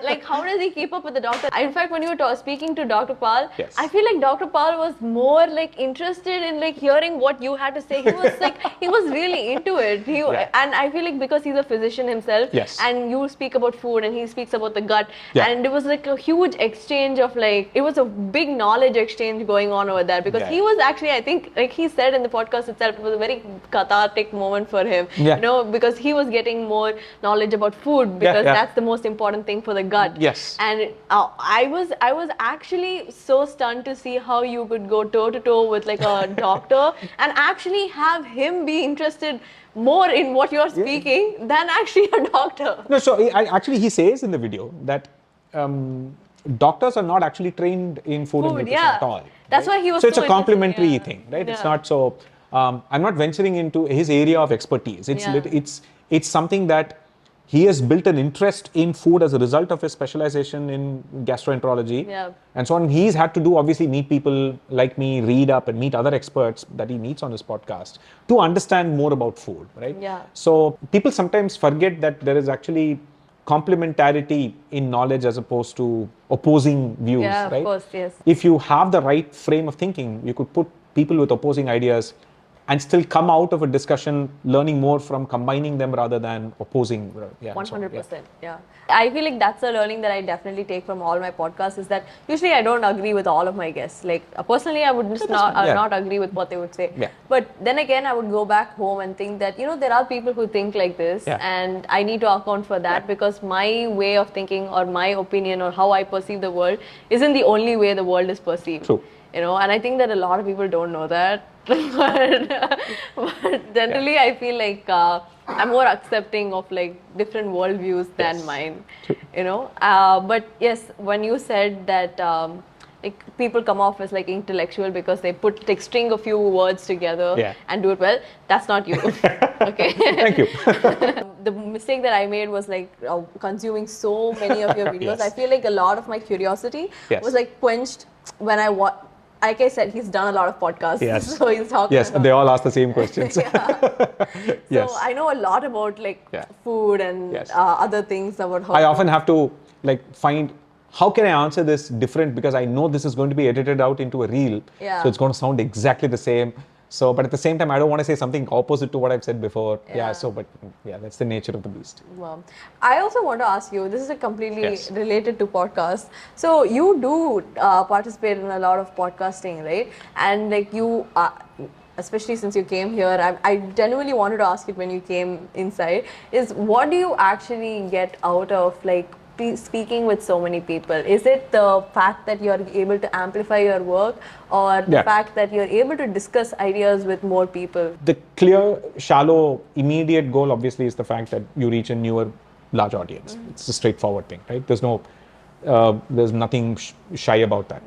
Like, how does he keep up with the doctor? In fact, when you were speaking to Dr. Pal, I feel like Dr. Pal was more like interested in like hearing what you had to say. He was like, he was really into it. And I feel like because he's a physician himself, and you speak about food and he speaks about the gut, and it was like a huge exchange of like, it was a big knowledge exchange going on over there, because he was actually, I think, like he said in the podcast itself, it was a very cathartic moment for him, you know, because he was getting more knowledge about food, because that's the most important thing for the gut. And I was actually so stunned to see how you could go toe to toe with like a doctor and actually have him be interested more in what you're speaking than actually a doctor. No, so he says in the video that doctors are not actually trained in food and nutrition at all. That's why he was so it's a complementary thing, right? It's not so. I'm not venturing into his area of expertise. It's something that he has built an interest in food as a result of his specialization in gastroenterology. Yeah. And so on. He's had to do, obviously, meet people like me, read up and meet other experts that he meets on his podcast to understand more about food, right? Yeah. So people sometimes forget that there is actually complementarity in knowledge as opposed to opposing views, Yeah, right? of course, yes. If you have the right frame of thinking, you could put people with opposing ideas and still come out of a discussion learning more from combining them rather than opposing. Yeah, 100%. Yeah. I feel like that's a learning that I definitely take from all my podcasts is that usually I don't agree with all of my guests. Like personally, I would just not agree with what they would say. Yeah. But then again, I would go back home and think that, there are people who think like this and I need to account for that because my way of thinking or my opinion or how I perceive the world isn't the only way the world is perceived. True. And I think that a lot of people don't know that. but generally, I feel like I'm more accepting of like different worldviews than mine. But yes, when you said that like people come off as like intellectual because they string a few words together and do it well, that's not you. Okay. Thank you. The mistake that I made was like consuming so many of your videos. I feel like a lot of my curiosity was like quenched when I watched. Like I said, he's done a lot of podcasts. Yes. So he's talking about... they all ask the same questions. So I know a lot about like food and other things about how... I often have to like find how can I answer this different because I know this is going to be edited out into a reel. So it's going to sound exactly the same. So, but at the same time, I don't want to say something opposite to what I've said before. That's the nature of the beast. Wow. I also want to ask you, this is completely related to podcasts. So you do participate in a lot of podcasting, right? And like you, especially since you came here, I genuinely wanted to ask it when you came inside, is what do you actually get out of like speaking with so many people? Is it the fact that you're able to amplify your work or the fact that you're able to discuss ideas with more people? The clear, shallow, immediate goal obviously is the fact that you reach a newer, large audience. It's a straightforward thing, right? There's nothing shy about that.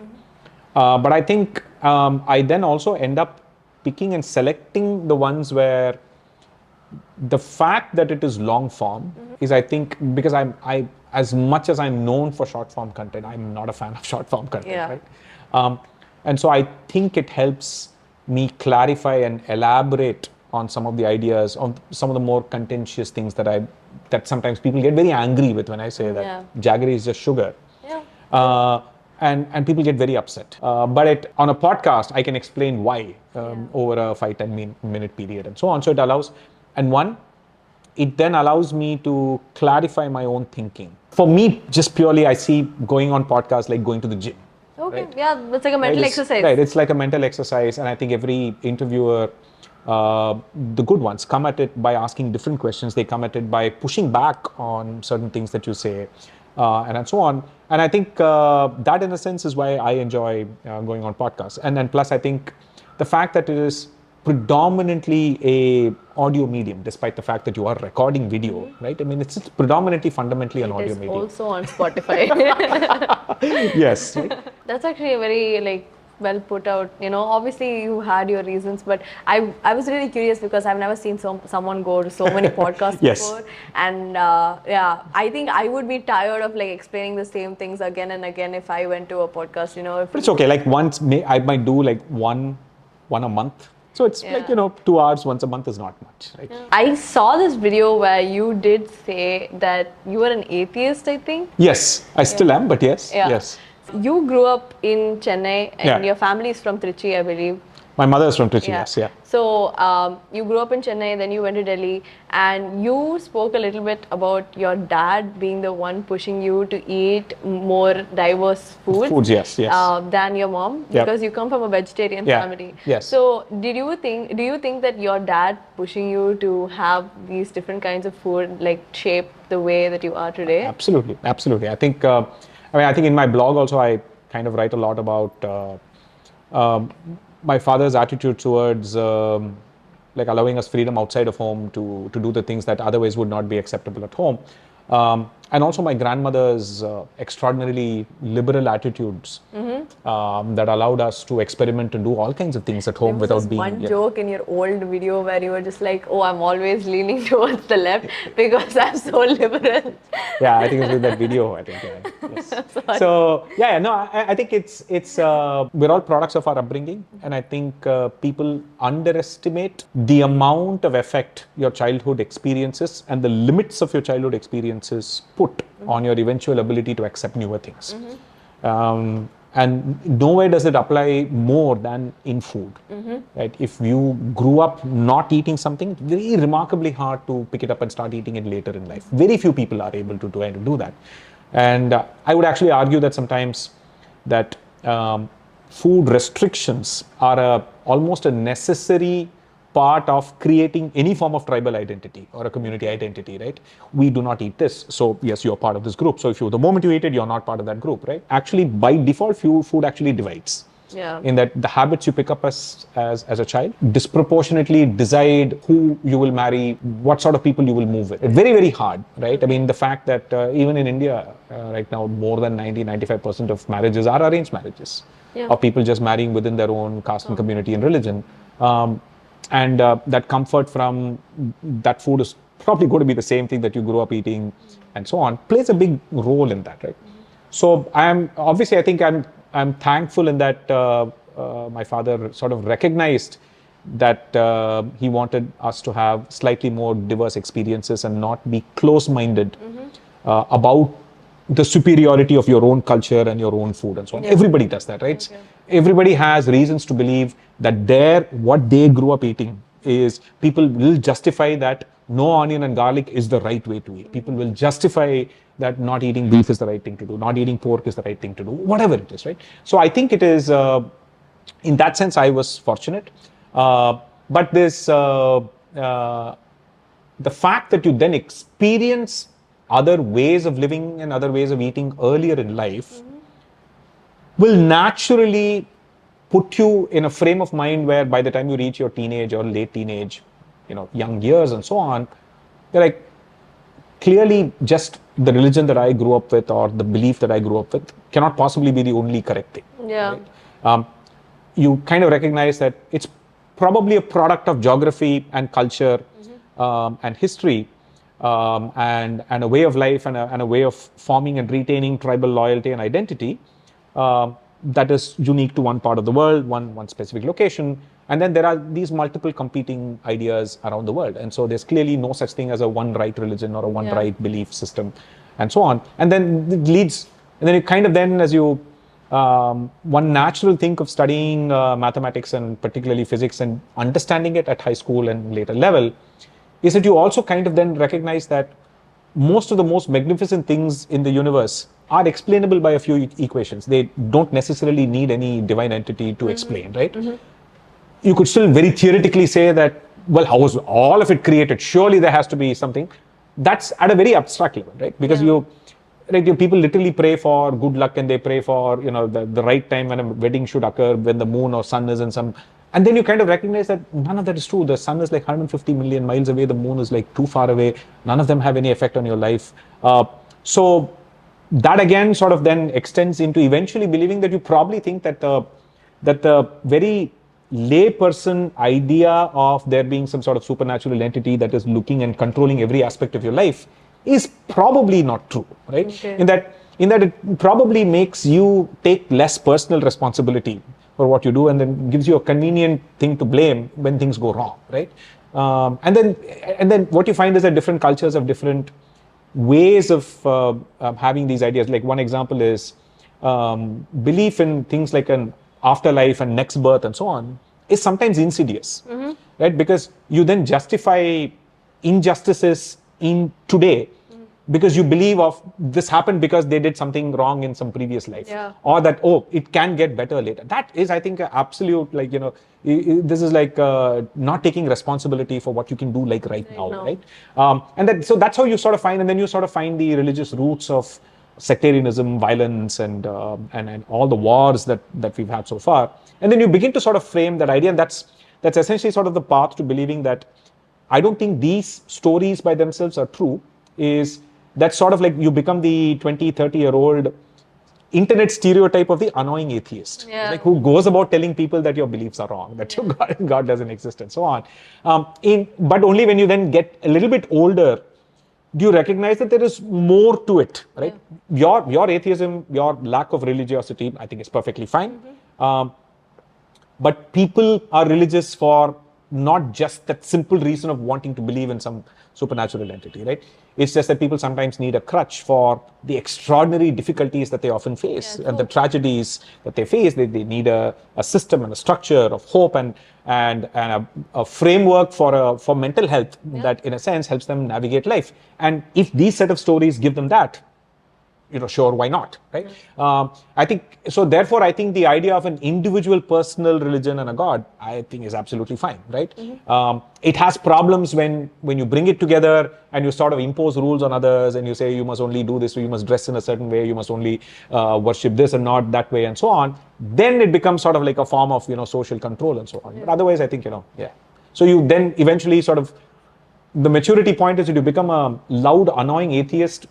But I think I then also end up picking and selecting the ones where the fact that it is long form is, I think, because I as much as I'm known for short form content, I'm not a fan of short form content, right? And so I think it helps me clarify and elaborate on some of the ideas, on some of the more contentious things that sometimes people get very angry with when I say that jaggery is just sugar. And people get very upset. But on a podcast, I can explain why over a 5-10 minute period and so on. So it allows, it then allows me to clarify my own thinking. For me, just purely, I see going on podcasts like going to the gym. Okay, it's like a mental exercise. Right, it's like a mental exercise. And I think every interviewer, the good ones, come at it by asking different questions. They come at it by pushing back on certain things that you say and so on. And I think that in a sense is why I enjoy going on podcasts. And then plus I think the fact that it is predominantly a audio medium, despite the fact that you are recording video, right? I mean, it's predominantly fundamentally an audio medium. It's also on Spotify. Yes. Right? That's actually a very well put out. Obviously you had your reasons, but I was really curious because I've never seen someone go to so many podcasts before. And I think I would be tired of explaining the same things again and again if I went to a podcast. But it's okay. I might do one a month. So it's 2 hours once a month is not much, right? Yeah. I saw this video where you did say that you were an atheist, I think. Yes, I still am, but yes. Yes. You grew up in Chennai and your family is from Trichy, I believe. My mother is from Trichy, yes. So you grew up in Chennai, then you went to Delhi, and you spoke a little bit about your dad being the one pushing you to eat more diverse foods, than your mom, because you come from a vegetarian family. Yes. So do you think that your dad pushing you to have these different kinds of food shape the way that you are today? Absolutely. I think in my blog also I kind of write a lot about my father's attitude towards allowing us freedom outside of home to do the things that otherwise would not be acceptable at home. And also my grandmother's extraordinarily liberal attitudes that allowed us to experiment and do all kinds of things at home There was without being. one joke in your old video where you were just like, "Oh, I'm always leaning towards the left because I'm so liberal." Yeah, I think it's with that video. I think. Yeah. Yes. So no, I think it's we're all products of our upbringing, and I think people underestimate the amount of effect your childhood experiences and the limits of your childhood experiences put on your eventual ability to accept newer things. And nowhere does it apply more than in food. Right? If you grew up not eating something, it's very remarkably hard to pick it up and start eating it later in life. Very few people are able to do that. And I would actually argue that sometimes that food restrictions are almost a necessary part of creating any form of tribal identity or a community identity, right? We do not eat this, so yes, you're part of this group. So if the moment you eat it, you're not part of that group, right? Actually, by default, food actually divides. Yeah. In that the habits you pick up as a child disproportionately decide who you will marry, what sort of people you will move with. Very, very hard, right? I mean, the fact that even in India right now, more than 90-95% of marriages are arranged marriages, of people just marrying within their own caste and community and religion. And that comfort from that food is probably going to be the same thing that you grew up eating and so on, plays a big role in that, right? So I think I'm thankful in that my father sort of recognized that he wanted us to have slightly more diverse experiences and not be close-minded about the superiority of your own culture and your own food and so on. Everybody does that, right? Okay. Everybody has reasons to believe that what they grew up eating is, people will justify that no onion and garlic is the right way to eat. People will justify that not eating beef is the right thing to do, not eating pork is the right thing to do, whatever it is, right? So I think it is, in that sense, I was fortunate. But this, the fact that you then experience other ways of living and other ways of eating earlier in life will naturally put you in a frame of mind where by the time you reach your teenage or late teenage, young years and so on, you're like, clearly just the religion that I grew up with or the belief that I grew up with cannot possibly be the only correct thing. Yeah. Right? You kind of recognize that it's probably a product of geography and culture and history. And a way of life and a way of forming and retaining tribal loyalty and identity that is unique to one part of the world, one specific location. And then there are these multiple competing ideas around the world. And so there's clearly no such thing as a one right religion or a one right belief system and so on. And then it leads, and then you kind of then as you, one natural thing of studying mathematics and particularly physics and understanding it at high school and later level is that you also kind of then recognize that most of the most magnificent things in the universe are explainable by a few equations. They don't necessarily need any divine entity to explain, right? You could still very theoretically say that, well, how was all of it created? Surely there has to be something. That's at a very abstract level, right? Because people literally pray for good luck and they pray for, the right time when a wedding should occur, when the moon or sun is in some. And then you kind of recognize that none of that is true. The sun is like 150 million miles away. The moon is like too far away. None of them have any effect on your life. So that again sort of then extends into eventually believing that you probably think that the very lay person idea of there being some sort of supernatural entity that is looking and controlling every aspect of your life is probably not true, right? Okay. In that it probably makes you take less personal responsibility for what you do, and then gives you a convenient thing to blame when things go wrong, right? And then what you find is that different cultures have different ways of having these ideas. Like one example is belief in things like an afterlife and next birth and so on is sometimes insidious, right? Because you then justify injustices in today because you believe of this happened because they did something wrong in some previous life, or that it can get better later. That is, I think, absolute, this is like not taking responsibility for what you can do right now, right? And so that's how you sort of find, and then you sort of find the religious roots of sectarianism, violence, and all the wars that we've had so far. And then you begin to sort of frame that idea, and that's essentially sort of the path to believing that I don't think these stories by themselves are true, is that sort of like you become the 20, 30-year-old internet stereotype of the annoying atheist, Yeah. like who goes about telling people that your beliefs are wrong, that your God doesn't exist, and so on. But only when you then get a little bit older, do you recognize that there is more to it, right? Your atheism, your lack of religiosity, I think is perfectly fine. But people are religious for not just that simple reason of wanting to believe in some supernatural entity, right? It's just that people sometimes need a crutch for the extraordinary difficulties that they often face, and the tragedies that they face. They need a system and a structure of hope and a framework for mental health that, in a sense, helps them navigate life. And if these set of stories give them that, sure, why not, right? I think, so therefore, I think the idea of an individual personal religion and a God, I think is absolutely fine, right? It has problems when you bring it together and you sort of impose rules on others and you say, you must only do this, or you must dress in a certain way, you must only worship this and not that way, and so on. Then it becomes sort of like a form of, social control and so on. But otherwise, I think, So you then eventually sort of, the maturity point is that you become a loud, annoying atheist,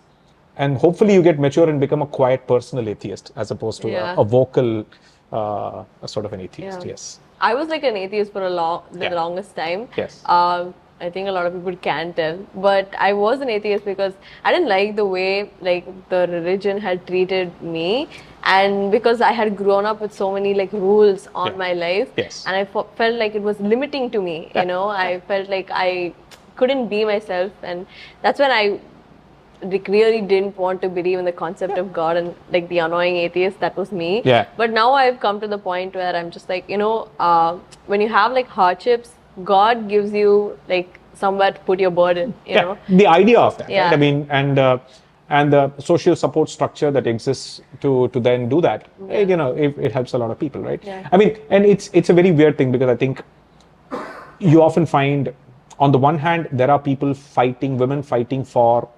and hopefully you get mature and become a quiet, personal atheist as opposed to a vocal sort of an atheist. Yes. I was like an atheist for the longest time. Yes. I think a lot of people can tell, but I was an atheist because I didn't like the way like the religion had treated me, and because I had grown up with so many like rules on my life, and I felt like it was limiting to me. I felt like I couldn't be myself, and that's when I really didn't want to believe in the concept of God and like the annoying atheist. That was me. But now I've come to the point where I'm just like, when you have like hardships, God gives you like somewhere to put your burden, you know. The idea of that, right? I mean, and the social support structure that exists to then do that, it helps a lot of people, right? I mean, and it's a very weird thing because I think you often find, on the one hand, there are people women fighting for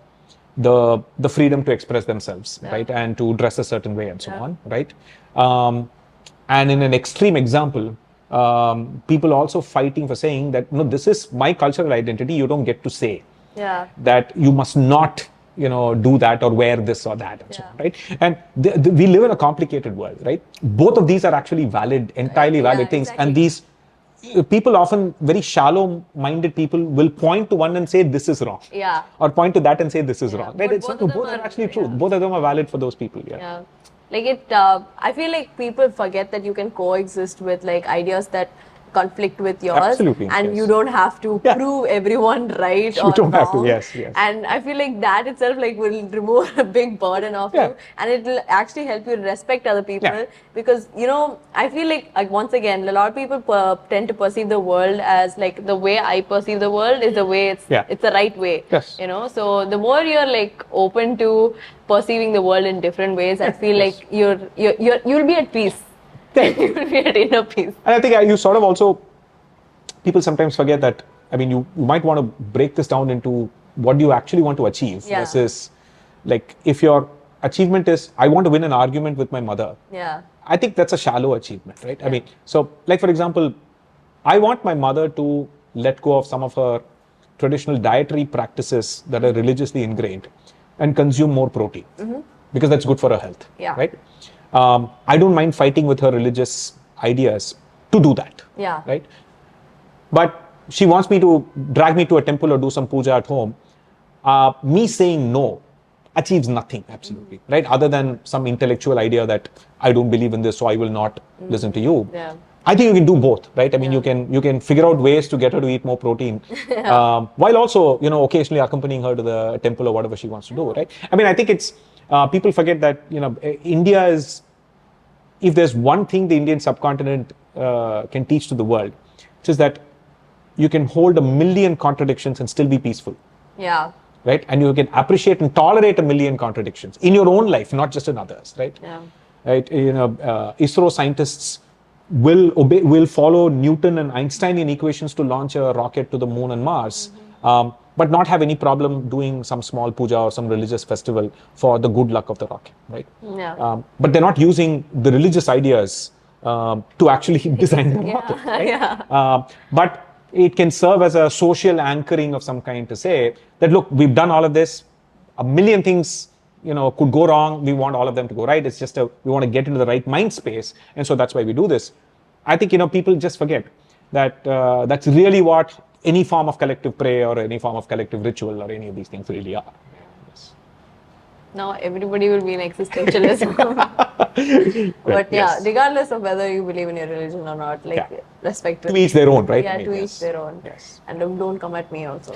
the freedom to express themselves, right, and to dress a certain way and so on, right? And in an extreme example, people also fighting for saying that, no, this is my cultural identity. You don't get to say that you must not, do that or wear this or that, and so on, right? And we live in a complicated world, right? Both of these are actually valid, entirely valid things, and these people, often very shallow-minded people, will point to one and say this is wrong, or point to that and say this is wrong. Right? Both are actually true. Both of them are valid for those people. Like I feel like people forget that you can coexist with like ideas that conflict with yours. Absolutely, and you don't have to prove everyone right or don't wrong. have to, yes. And I feel like that itself like will remove a big burden off you, and it will actually help you respect other people, because I feel like once again, a lot of people tend to perceive the world as like the way I perceive the world is the way it's the right way. So the more you're like open to perceiving the world in different ways, I feel like you'll be at peace. You will be at inner peace. And I think you sort of also, people sometimes forget that, I mean, you might want to break this down into what do you actually want to achieve versus, like, if your achievement is, I want to win an argument with my mother. I think that's a shallow achievement, right? I mean, so, like, for example, I want my mother to let go of some of her traditional dietary practices that are religiously ingrained and consume more protein, because that's good for her health, right? I don't mind fighting with her religious ideas to do that, right? But she wants me to drag me to a temple or do some puja at home. Me saying no achieves nothing, absolutely, right? Other than some intellectual idea that I don't believe in this, so I will not listen to you. I think you can do both, right? I mean, you can figure out ways to get her to eat more protein, while also, occasionally accompanying her to the temple or whatever she wants to do, right? I mean, I think it's, people forget that, India is, if there's one thing the Indian subcontinent can teach to the world, which is that you can hold 1,000,000 contradictions and still be peaceful. Right? And you can appreciate and tolerate 1,000,000 contradictions in your own life, not just in others, right? Right? ISRO scientists will follow Newton and Einsteinian equations to launch a rocket to the moon and Mars, but not have any problem doing some small puja or some religious festival for the good luck of the rocket, right? But they're not using the religious ideas to actually design the rocket, right? But it can serve as a social anchoring of some kind to say that, look, we've done all of this, 1,000,000 things could go wrong. We want all of them to go right. It's just we want to get into the right mind space. And so that's why we do this. I think, people just forget that that's really what any form of collective prayer or any form of collective ritual or any of these things really are. Yes. Now everybody will be in existentialism. But regardless of whether you believe in your religion or not, respect it. To each their own, right? Yeah, to each their own. Yes. And don't come at me also.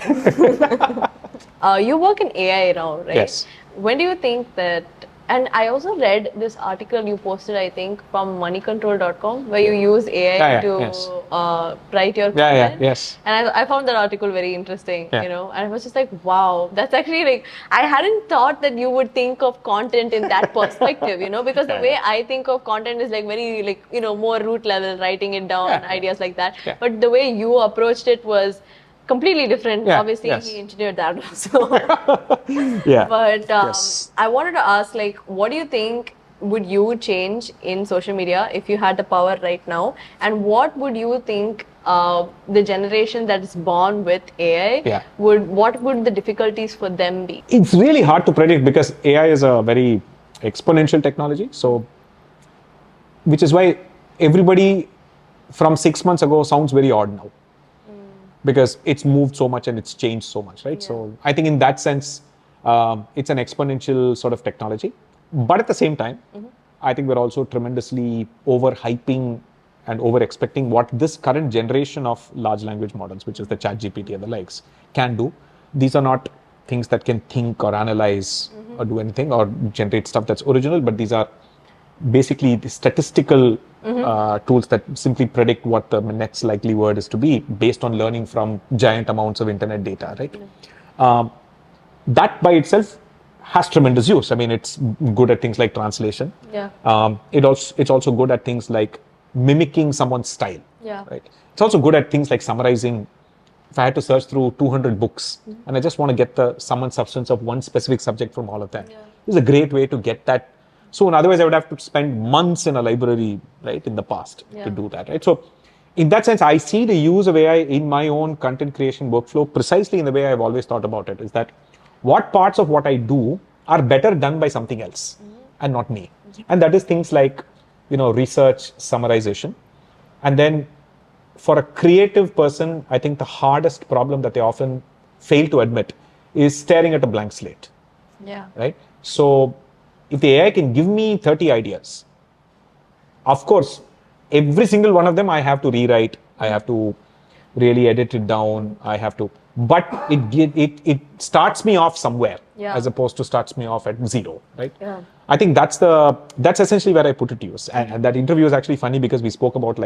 You work in AI now, right? Yes. When do you think that, and I also read this article you posted, I think, from moneycontrol.com, where you use AI to write your content. Yes. And I found that article very interesting, and I was just like, wow, that's actually I hadn't thought that you would think of content in that perspective, because the way I think of content is very more root level, writing it down, ideas like that. Yeah. But the way you approached it was completely different. Yeah, Obviously, yes. he engineered that also. Yeah. But I wanted to ask, what do you think would you change in social media if you had the power right now? And what would you think the generation that is born with AI, what would the difficulties for them be? It's really hard to predict because AI is a very exponential technology. So, which is why everybody from 6 months ago sounds very odd now. Because it's moved so much and it's changed so much, right? Yeah. So I think in that sense, it's an exponential sort of technology. But at the same time, I think we're also tremendously overhyping and over-expecting what this current generation of large language models, which is the ChatGPT and the likes, can do. These are not things that can think or analyze or do anything or generate stuff that's original, but these are basically the statistical tools that simply predict what the next likely word is to be based on learning from giant amounts of internet data, right? That by itself has tremendous use. I mean, it's good at things like translation. Yeah. It's also good at things like mimicking someone's style. Yeah. Right. It's also good at things like summarizing. If I had to search through 200 books and I just want to get the sum and substance of one specific subject from all of them, this is a great way to get that. So otherwise I would have to spend months in a library, right, in the past to do that, right? So in that sense, I see the use of AI in my own content creation workflow precisely in the way I've always thought about it, is that what parts of what I do are better done by something else and not me. And that is things like, research, summarization. And then for a creative person, I think the hardest problem that they often fail to admit is staring at a blank slate. Yeah. Right? So if the AI can give me 30 ideas, of course, every single one of them I have to rewrite. I have to really edit it down. But it starts me off somewhere as opposed to starts me off at zero, right? Yeah. I think that's essentially where I put it to use. And that interview is actually funny because we spoke about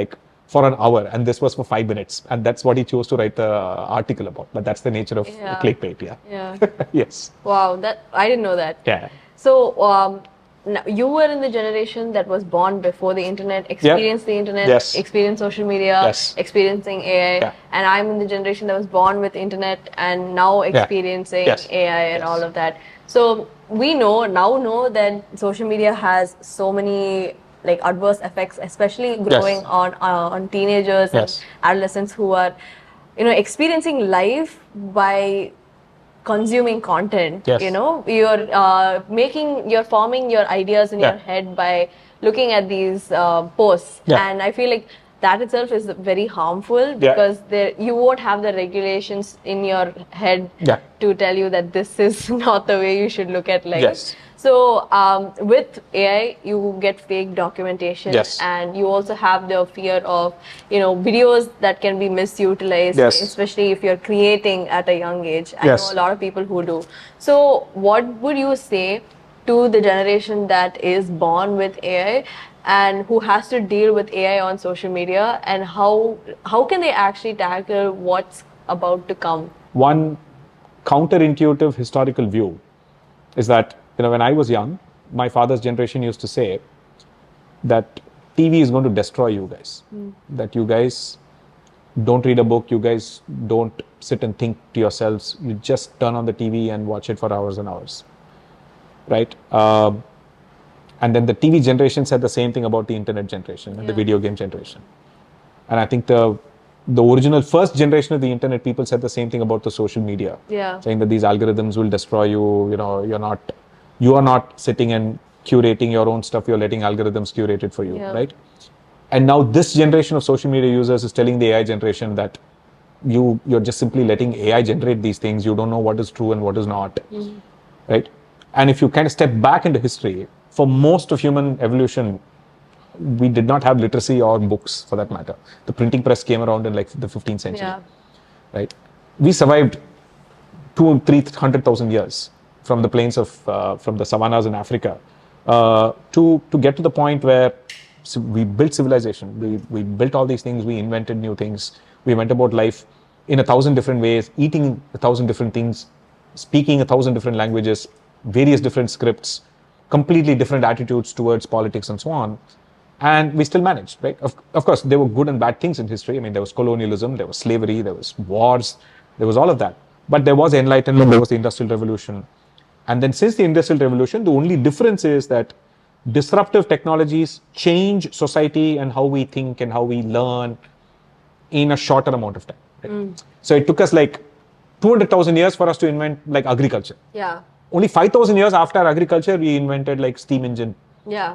for an hour and this was for 5 minutes. And that's what he chose to write the article about. But that's the nature of clickbait, Yeah. Yes. Wow, I didn't know that. Yeah. So now you were in the generation that was born before the internet, experienced the internet, experienced social media, experiencing AI, and I'm in the generation that was born with internet and now experiencing AI and all of that. So we now know that social media has so many adverse effects, especially growing on teenagers and adolescents who are experiencing life by consuming content. You're forming your ideas in your head by looking at these posts, and I feel like that itself is very harmful because you won't have the regulations in your head to tell you that this is not the way you should look at life. So with AI, you get fake documentation, and you also have the fear of videos that can be misutilized, especially if you're creating at a young age. I know a lot of people who do. So what would you say to the generation that is born with AI and who has to deal with AI on social media, and how can they actually tackle what's about to come? One counterintuitive historical view is that when I was young, my father's generation used to say that TV is going to destroy you guys. That you guys don't read a book, you guys don't sit and think to yourselves, you just turn on the TV and watch it for hours and hours. Right? And then the TV generation said the same thing about the internet generation and the video game generation. And I think the original first generation of the internet people said the same thing about the social media. Saying that these algorithms will destroy you, you're not You are not sitting and curating your own stuff. You're letting algorithms curate it for you, right? And now this generation of social media users is telling the AI generation that you're just simply letting AI generate these things. You don't know what is true and what is not, right? And if you kind of step back into history, for most of human evolution, we did not have literacy or books, for that matter. The printing press came around in like the 15th century, right? We survived 200,000-300,000 years from the plains of from the savannas in Africa to get to the point where we built civilization. We built all these things. We invented new things. We went about life in 1,000 different ways, eating 1,000 different things, speaking 1,000 different languages, various different scripts, completely different attitudes towards politics and so on. And we still managed, right? Of course, there were good and bad things in history. I mean, there was colonialism, there was slavery, there was wars, there was all of that. But there was enlightenment, there was the Industrial Revolution. And then since the Industrial Revolution, the only difference is that disruptive technologies change society and how we think and how we learn in a shorter amount of time. Right? So it took us like 200,000 years for us to invent like agriculture. Only 5,000 years after agriculture, we invented like steam engine,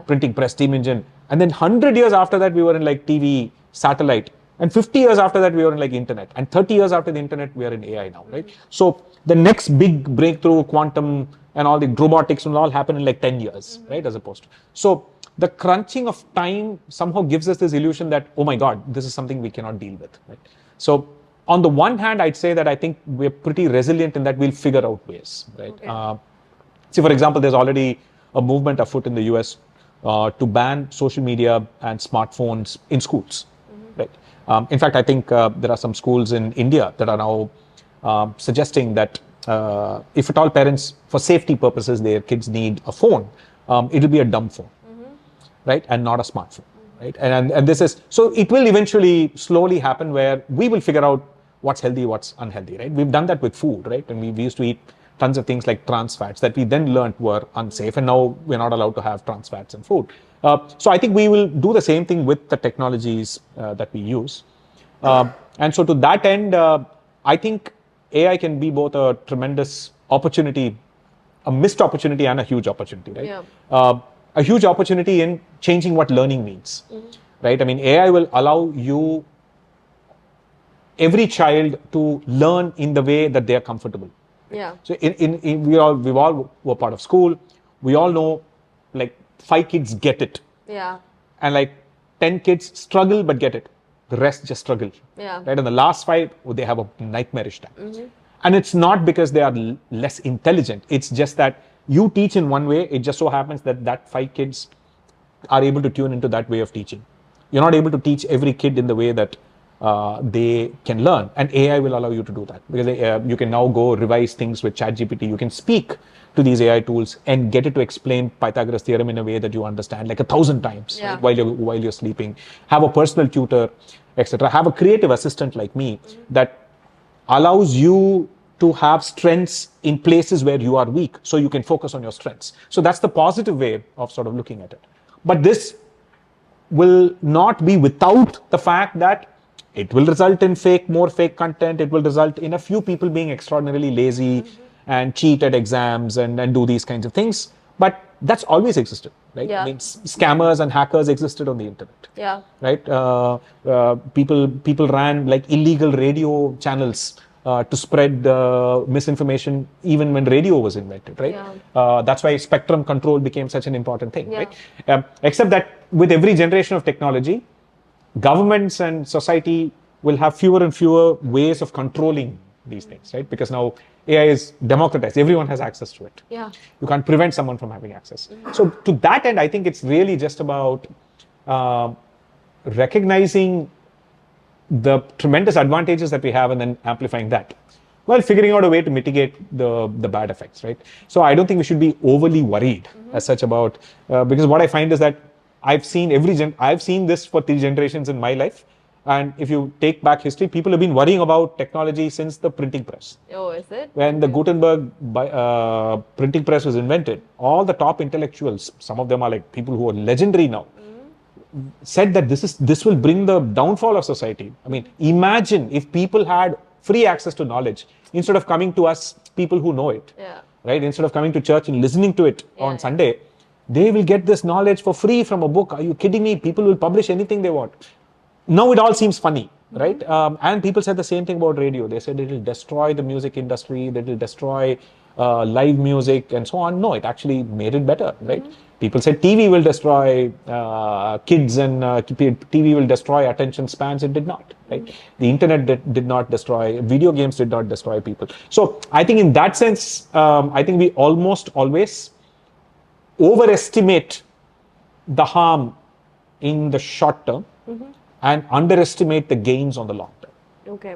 printing press, steam engine. And then 100 years after that, we were in like TV, satellite. And 50 years after that, we were in like internet. And 30 years after the internet, we are in AI now, right? So the next big breakthrough, quantum and all the robotics will all happen in like 10 years, right? As opposed to. So the crunching of time somehow gives us this illusion that, oh my God, this is something we cannot deal with, right? So on the one hand, I'd say that I think we're pretty resilient in that we'll figure out ways, right? Okay. See, for example, there's already a movement afoot in the US to ban social media and smartphones in schools, right? In fact, I think there are some schools in India that are now suggesting that if at all parents, for safety purposes, their kids need a phone, it'll be a dumb phone, right? And not a smartphone, right? And this is, so it will eventually slowly happen where we will figure out what's healthy, what's unhealthy, right? We've done that with food, right? And we used to eat tons of things like trans fats that we then learned were unsafe, and now we're not allowed to have trans fats in food. So I think we will do the same thing with the technologies that we use. And so to that end, I think AI can be both a tremendous opportunity, a missed opportunity and a huge opportunity, right? A huge opportunity in changing what learning means, right? I mean, AI will allow you, every child, to learn in the way that they are comfortable. So we all were part of school. We all know like 5 kids get it. And like 10 kids struggle but get it. The rest just struggle. Right? And the last 5, they have a nightmarish time. And it's not because they are less intelligent. It's just that you teach in one way. It just so happens that 5 kids are able to tune into that way of teaching. You're not able to teach every kid in the way that they can learn, and AI will allow you to do that, because you can now go revise things with ChatGPT. You can speak to these AI tools and get it to explain Pythagoras theorem in a way that you understand like 1,000 times, right? while you're sleeping. Have a personal tutor, etc. Have a creative assistant like me that allows you to have strengths in places where you are weak, so you can focus on your strengths. So that's the positive way of sort of looking at it. But this will not be without the fact that it will result in more fake content. It will result in a few people being extraordinarily lazy and cheat at exams and do these kinds of things. But that's always existed, right? I mean, scammers and hackers existed on the internet. Right? People ran like illegal radio channels to spread misinformation even when radio was invented, right? That's why spectrum control became such an important thing, right? Except that with every generation of technology, governments and society will have fewer and fewer ways of controlling these things, right? Because now AI is democratized. Everyone has access to it. You can't prevent someone from having access. So to that end, I think it's really just about recognizing the tremendous advantages that we have and then amplifying that, while figuring out a way to mitigate the bad effects, right? So I don't think we should be overly worried as such about, because what I find is that I've seen this for 3 generations in my life. And if you take back history, people have been worrying about technology since the printing press. Oh, is it? When the Gutenberg printing press was invented, all the top intellectuals, some of them are like people who are legendary now, said that this will bring the downfall of society. I mean, imagine if people had free access to knowledge instead of coming to us, people who know it. right? Instead of coming to church and listening to it on Sunday, they will get this knowledge for free from a book. Are you kidding me? People will publish anything they want. Now it all seems funny, right? And people said the same thing about radio. They said it will destroy the music industry, that it will destroy live music and so on. No, it actually made it better, right? People said TV will destroy kids and TV will destroy attention spans. It did not, right? The internet did not destroy, video games did not destroy people. So I think in that sense, I think we almost always overestimate the harm in the short term and underestimate the gains on the long term. Okay.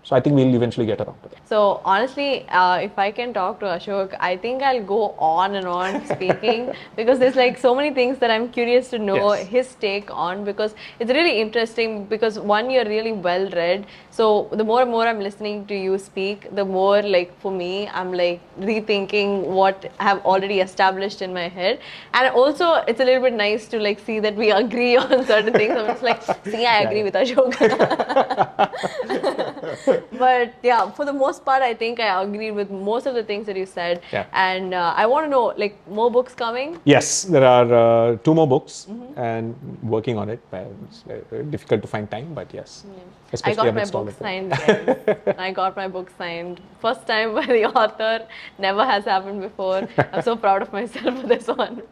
So I think we'll eventually get around to that. So honestly, if I can talk to Ashok, I think I'll go on and on speaking because there's like so many things that I'm curious to know his take on, because it's really interesting because one, you're really well read. So the more and more I'm listening to you speak, the more like for me, I'm like rethinking what I have already established in my head. And also it's a little bit nice to like see that we agree on certain things. I'm just like, see, I agree with Ashok. But yeah, for the most part, I think I agreed with most of the things that you said. And I want to know, like, more books coming? Yes, there are 2 more books and working on it. It's difficult to find time, but yes. I got my book signed. Guys. I got my book signed. First time by the author. Never has happened before. I'm so proud of myself for this one.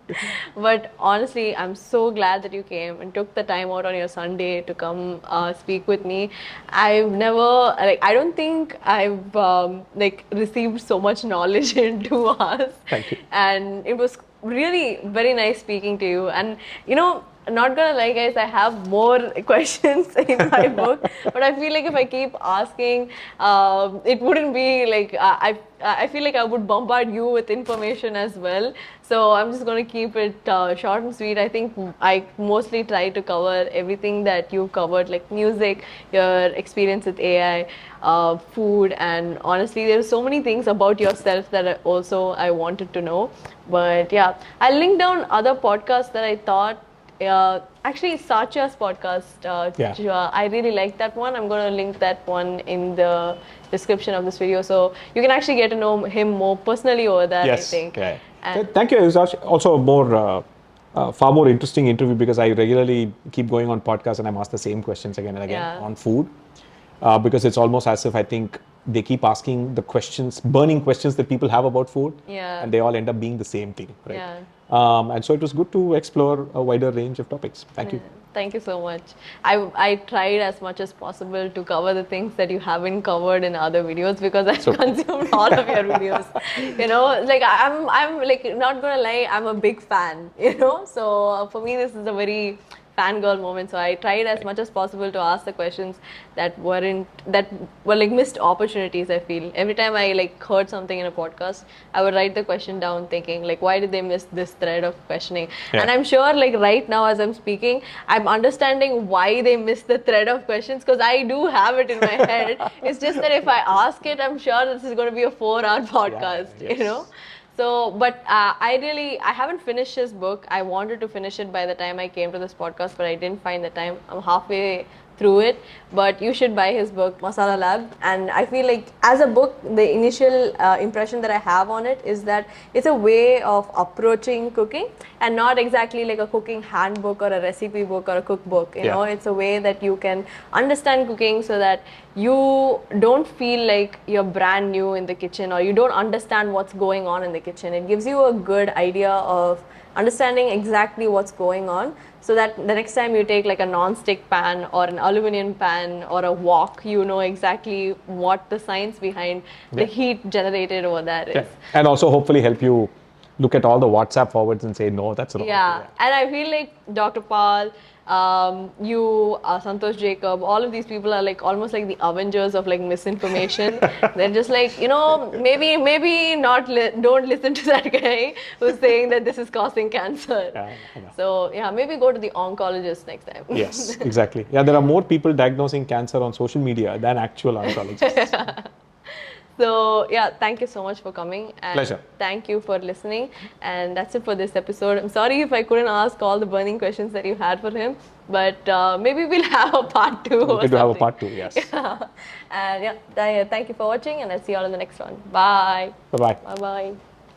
But honestly, I'm so glad that you came and took the time out on your Sunday to come speak with me. I've never, like, I don't think I've like received so much knowledge in 2 hours. Thank you. And it was really very nice speaking to you. And you know, not gonna lie guys, I have more questions in my book, but I feel like if I keep asking, it wouldn't be like, I feel like I would bombard you with information as well. So I'm just gonna keep it short and sweet. I think I mostly try to cover everything that you've covered, like music, your experience with AI, food, and honestly, there's so many things about yourself that I wanted to know. But yeah, I'll link down other podcasts that I thought. Actually, Satya's podcast, I really like that one. I'm going to link that one in the description of this video, so you can actually get to know him more personally over that. I think. Okay. Thank you. It was also a more, far more interesting interview because I regularly keep going on podcasts and I'm asked the same questions again and again on food, because it's almost as if I think they keep asking the questions, burning questions that people have about food, and they all end up being the same thing, right? And so it was good to explore a wider range of topics. Thank you. Thank you so much. I tried as much as possible to cover the things that you haven't covered in other videos because I've consumed all of your videos. You know, like I'm like, not gonna lie, I'm a big fan, you know. So for me, this is a very fangirl moment. So I tried as much as possible to ask the questions that were like missed opportunities. I feel every time I like heard something in a podcast, I would write the question down thinking like, why did they miss this thread of questioning? And I'm sure like right now as I'm speaking, I'm understanding why they missed the thread of questions, because I do have it in my head. It's just that if I ask it, I'm sure this is going to be a 4-hour podcast, you know. So, but I haven't finished his book. I wanted to finish it by the time I came to this podcast, but I didn't find the time. I'm halfway through it, but you should buy his book, Masala Lab. And I feel like as a book, the initial impression that I have on it is that it's a way of approaching cooking and not exactly like a cooking handbook or a recipe book or a cookbook. You know, it's a way that you can understand cooking so that you don't feel like you're brand new in the kitchen or you don't understand what's going on in the kitchen. It gives you a good idea of understanding exactly what's going on, so that the next time you take like a non-stick pan or an aluminum pan or a wok, you know exactly what the science behind the heat generated over that is. And also hopefully help you look at all the WhatsApp forwards and say, no, that's wrong. And I feel like Dr. Paul, you, Santosh Jacob, all of these people are like almost like the Avengers of like misinformation. They're just like, you know, maybe not, don't listen to that guy who's saying that this is causing cancer. So yeah, maybe go to the oncologist next time. Yes, exactly. Yeah, there are more people diagnosing cancer on social media than actual oncologists. So yeah, thank you so much for coming. And pleasure. Thank you for listening. And that's it for this episode. I'm sorry if I couldn't ask all the burning questions that you had for him, but maybe we'll have a part 2. We could have a part 2, yes. And yeah, thank you for watching, and I'll see you all in the next one. Bye. Bye-bye. Bye-bye.